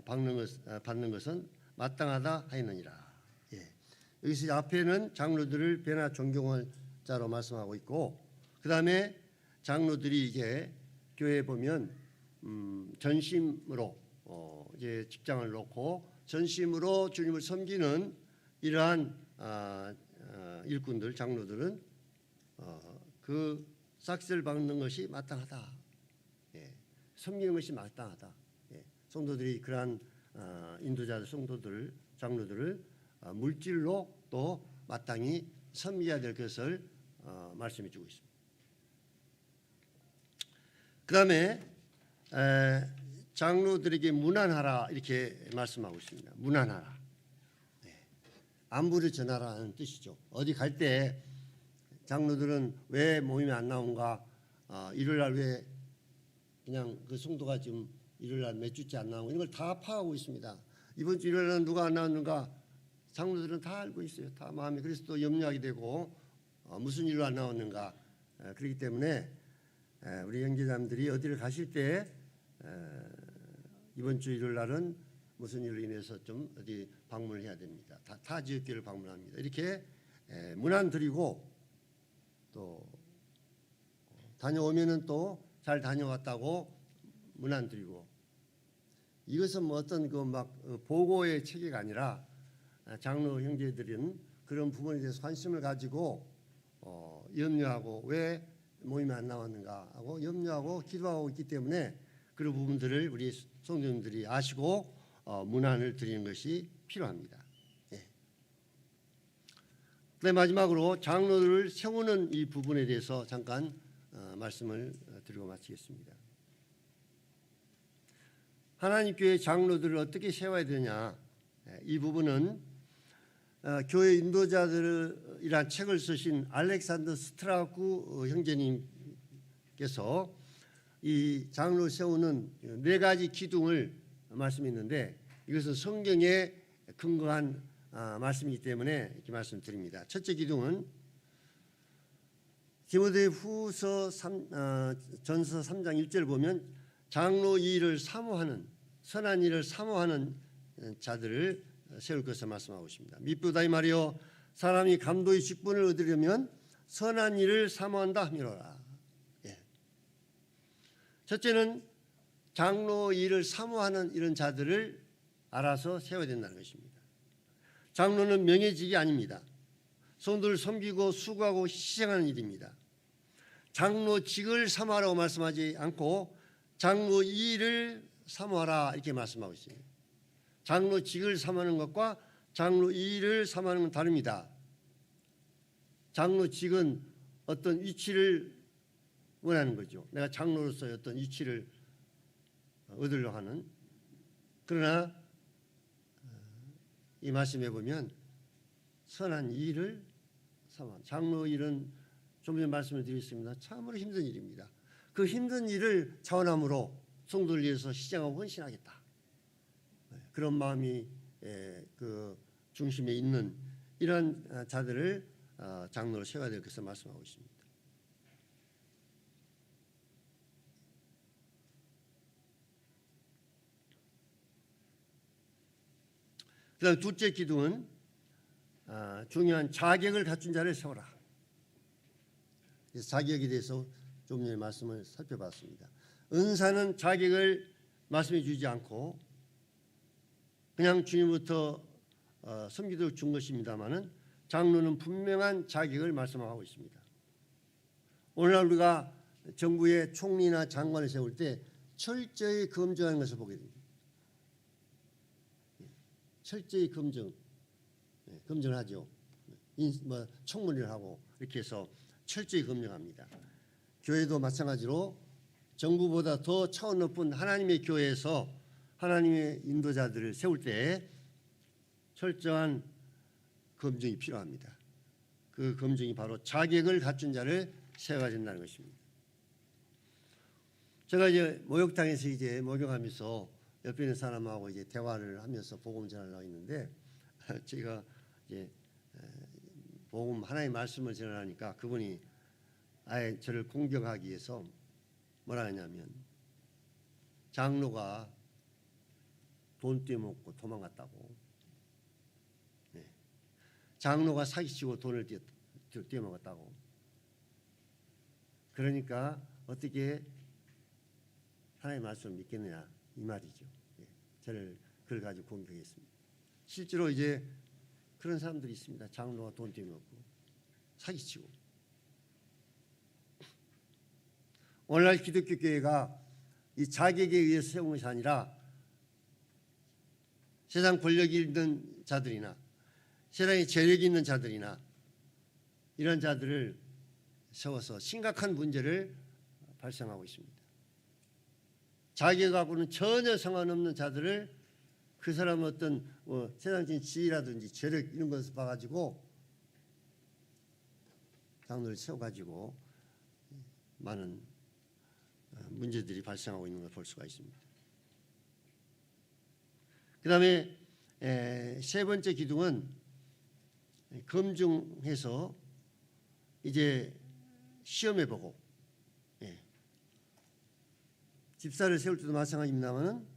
받는 것은 마땅하다 하였느니라. 예. 여기서 앞에는 장로들을 배나 존경할 자로 말씀하고 있고 그 다음에 장로들이 이제 교회에 보면 전심으로 이제 직장을 놓고 전심으로 주님을 섬기는 이러한 일꾼들, 장로들은 그 삭스를 받는 것이 마땅하다. 예, 섬기는 것이 마땅하다. 예, 성도들이 그러한 인도자들, 성도들, 장로들을 물질로 또 마땅히 섬겨야 될 것을 말씀해 주고 있습니다. 그 다음에 장로들에게 문안하라 이렇게 말씀하고 있습니다. 문안하라. 네. 안부를 전하라는 뜻이죠. 어디 갈 때 장로들은 왜 모임에 안 나온가, 일요일날 왜 그냥 그 성도가 지금 일요일날 몇 주째 안 나오고 이런 걸 다 파악하고 있습니다. 이번 주 일요일날 누가 안 나왔는가 장로들은 다 알고 있어요. 다 마음에. 그래서 또 염려하게 되고 무슨 일로 안 나왔는가. 그렇기 때문에 우리 형제자매들이 어디를 가실 때 이번 주 일요일 날은 무슨 일로 인해서 좀 어디 방문을 해야 됩니다. 타 지역교회를 방문합니다. 이렇게 문안 드리고 또 다녀오면은 또 잘 다녀왔다고 문안 드리고, 이것은 뭐 어떤 그 막 보고의 체계가 아니라 장로 형제들은 그런 부분에 대해서 관심을 가지고 염려하고 왜 모임에 안 나왔는가 하고 염려하고 기도하고 있기 때문에 그런 부분들을 우리 성도님들이 아시고 문안을 드리는 것이 필요합니다. 예. 네, 마지막으로 장로들을 세우는 이 부분에 대해서 잠깐 말씀을 드리고 마치겠습니다. 하나님 교회 장로들을 어떻게 세워야 되냐, 이 부분은 교회 인도자들이란 책을 쓰신 알렉산더 스트라우크 형제님께서 이 장로 세우는 4가지 기둥을 말씀했는데, 이것은 성경에 근거한 말씀이기 때문에 이렇게 말씀드립니다. 첫째 기둥은 디모데후서 전서 3장 1절 보면 장로 일을 사모하는, 선한 일을 사모하는 자들을 세울 것을 말씀하고 있습니다. 미쁘다 이 말이요, 사람이 감도의 직분을 얻으려면 선한 일을 사모한다 하미로라. 예. 첫째는 장로 일을 사모하는 이런 자들을 알아서 세워야 된다는 것입니다. 장로는 명예직이 아닙니다. 성도를 섬기고 수고하고 희생하는 일입니다. 장로직을 사모하라고 말씀하지 않고 장로 일을 사모하라 이렇게 말씀하고 있습니다. 장로직을 사모하는 것과 장로 일을 사모하는 건 다릅니다. 장로직은 어떤 위치를 원하는 거죠. 내가 장로로서의 어떤 위치를 얻으려고 하는. 그러나 이 말씀에 보면 선한 일을 사모하는, 장로 일은 좀 전에 말씀을 드렸습니다. 참으로 힘든 일입니다. 그 힘든 일을 자원함으로 성도를 위해서 희생하고 헌신하겠다. 그런 마음이 그 중심에 있는 이러한 자들을 장로로 세워야 될 것을 말씀하고 있습니다. 그다음 둘째 기둥은 중요한 자격을 갖춘 자를 세워라. 그래서 자격에 대해서 좀 전에 말씀을 살펴봤습니다. 은사는 자격을 말씀해 주지 않고 그냥 주님부터 섬기도록 준 것입니다마는 장로는 분명한 자격을 말씀하고 있습니다. 오늘날 우리가 정부의 총리나 장관을 세울 때 철저히 검증하는 것을 보게 됩니다. 철저히 검증을 하죠. 청문회를 하고 이렇게 해서 철저히 검증합니다. 교회도 마찬가지로 정부보다 더 차원 높은 하나님의 교회에서 하나님의 인도자들을 세울 때 철저한 검증이 필요합니다. 그 검증이 바로 자격을 갖춘 자를 세워야 된다는 것입니다. 제가 이제 목욕탕에서 이제 목욕하면서 옆에 있는 사람하고 이제 대화를 하면서 복음 전하려고 했는데 제가 이제 복음 하나님의 말씀을 전하니까 그분이 아예 저를 공격하기 위해서 뭐라 하냐면 장로가 돈 떼먹고 도망갔다고. 네. 장로가 사기치고 돈을 떼먹었다고. 그러니까 어떻게 하나님의 말씀을 믿겠느냐 이 말이죠. 네. 저를 그걸 가지고 공격했습니다. 실제로 이제 그런 사람들이 있습니다. 장로가 돈 떼먹고 사기치고. 오늘날 기독교 교회가 이 자격에 의해 세운 것이 아니라 세상 권력이 있는 자들이나 세상에 재력이 있는 자들이나 이런 자들을 세워서 심각한 문제를 발생하고 있습니다. 자격하고는 전혀 상관없는 자들을 그 사람은 어떤 세상적인 지위라든지 재력 이런 것을 봐가지고 장로를 세워가지고 많은 문제들이 발생하고 있는 걸 볼 수가 있습니다. 그 다음에 세 번째 기둥은 검증해서 이제 시험해보고, 집사를 세울 때도 마찬가지입니다만은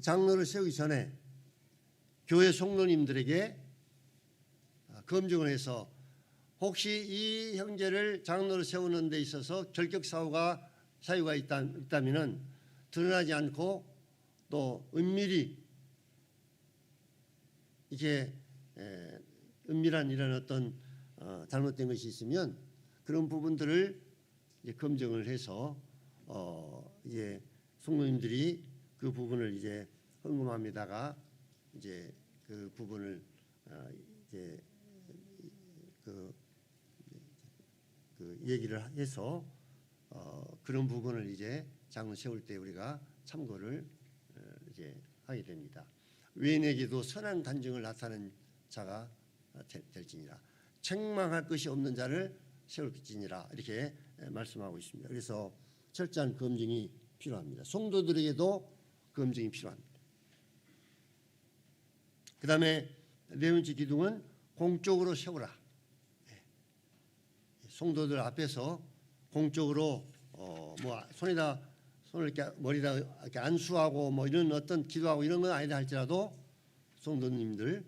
장로를 세우기 전에 교회 성도님들에게 검증을 해서 혹시 이 형제를 장로를 세우는 데 있어서 결격 사유가 있다면은 드러나지 않고 또 은밀히 이게 은밀한 이런 어떤 잘못된 것이 있으면 그런 부분들을 이제 검증을 해서 이제 성도님들이 그 부분을 이제 헌금합니다가 이제 그 부분을 이제 그 얘기를 해서 그런 부분을 이제 장로 세울 때 우리가 참고를 이제 하게 됩니다. 외인에게도 선한 간증을 나타낸 자가 될지니라. 책망할 것이 없는 자를 세울지니라 이렇게 말씀하고 있습니다. 그래서 철저한 검증이 필요합니다. 성도들에게도 검증이 필요합니다. 그 다음에 네 번째 기둥은 공적으로 세우라. 성도들 앞에서 공적으로 손을 이렇게 머리다 이렇게 안수하고 뭐 이런 어떤 기도하고 이런 건 아니다 할지라도 성도님들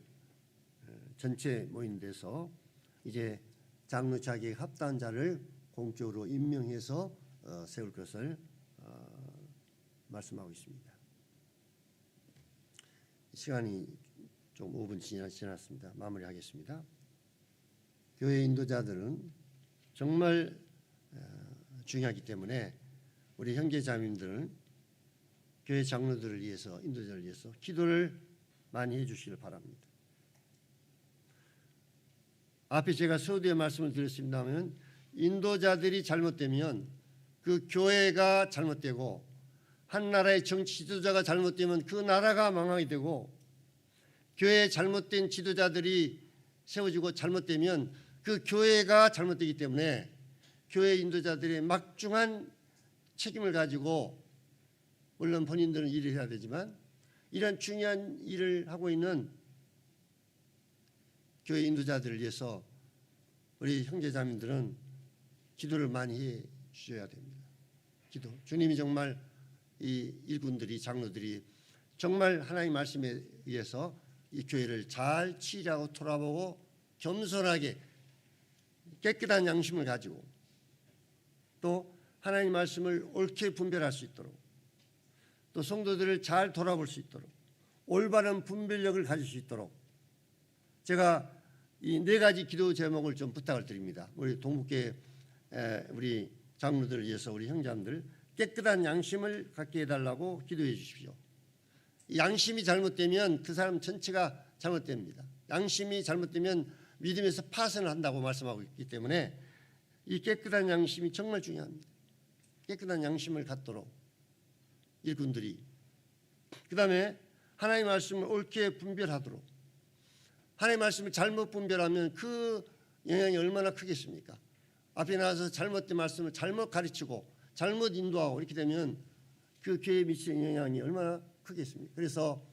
전체 모인 데서 이제 장로 자격에 합당한 자를 공적으로 임명해서 세울 것을 말씀하고 있습니다. 시간이 좀 5분 지났습니다. 마무리하겠습니다. 교회 인도자들은 정말 중요하기 때문에 우리 형제 자매님들은 교회 장로들을 위해서 인도자를 위해서 기도를 많이 해주시길 바랍니다. 앞에 제가 서두에 말씀을 드렸습니다만 인도자들이 잘못되면 그 교회가 잘못되고 한 나라의 정치 지도자가 잘못되면 그 나라가 망하게 되고 교회의 잘못된 지도자들이 세워지고 잘못되면 그 교회가 잘못되기 때문에 교회 인도자들의 막중한 책임을 가지고 물론 본인들은 일을 해야 되지만 이런 중요한 일을 하고 있는 교회 인도자들을 위해서 우리 형제자매들은 기도를 많이 해 주셔야 됩니다. 기도. 주님이 정말 이 일꾼들이 장로들이 정말 하나님 말씀에 의해서 이 교회를 잘 치리하고 돌아보고 겸손하게 깨끗한 양심을 가지고 또 하나님 말씀을 옳게 분별할 수 있도록 또 성도들을 잘 돌아볼 수 있도록 올바른 분별력을 가질 수 있도록 제가 이 네 가지 기도 제목을 좀 부탁을 드립니다. 우리 동북교회 우리 장로들을 위해서 우리 형제들 깨끗한 양심을 갖게 해달라고 기도해 주십시오. 양심이 잘못되면 그 사람 전체가 잘못됩니다. 양심이 잘못되면 믿음에서 파선을 한다고 말씀하고 있기 때문에 이 깨끗한 양심이 정말 중요합니다. 깨끗한 양심을 갖도록 일꾼들이 그 다음에 하나님의 말씀을 옳게 분별하도록 하나님의 말씀을 잘못 분별하면 그 영향이 얼마나 크겠습니까? 앞에 나와서 잘못된 말씀을 잘못 가르치고 잘못 인도하고 이렇게 되면 그 교회에 미치는 영향이 얼마나 크겠습니까? 그래서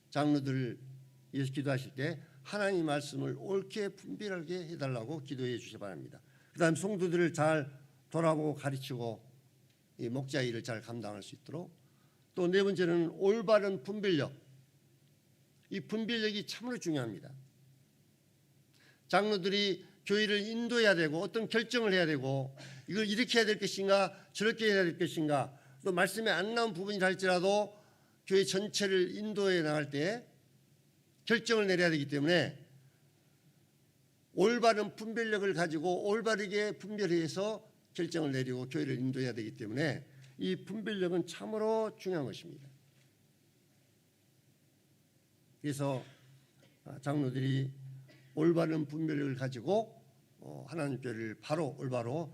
장로들을 위해서 기도하실 때 하나님의 말씀을 옳게 분별하게 해달라고 기도해 주시기 바랍니다. 그 다음 성도들을 잘 돌아보고 가르치고 이 목자 일을 잘 감당할 수 있도록 또 네 번째는 올바른 분별력. 이 분별력이 참으로 중요합니다. 장로들이 교회를 인도해야 되고 어떤 결정을 해야 되고 이걸 이렇게 해야 될 것인가 저렇게 해야 될 것인가 또 말씀에 안 나온 부분이라 할지라도 교회 전체를 인도해 나갈 때 결정을 내려야 되기 때문에 올바른 분별력을 가지고 올바르게 분별해서 결정을 내리고 교회를 인도해야 되기 때문에 이 분별력은 참으로 중요한 것입니다. 그래서 장로들이 올바른 분별력을 가지고 하나님 교회를 바로 올바로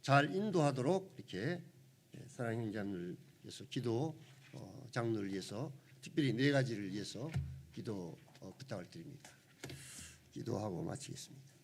잘 인도하도록 이렇게 사랑하는 형제자매를 위해서 기도, 장로를 위해서 특별히 4가지를 위해서 기도 부탁을 드립니다. 기도하고 마치겠습니다.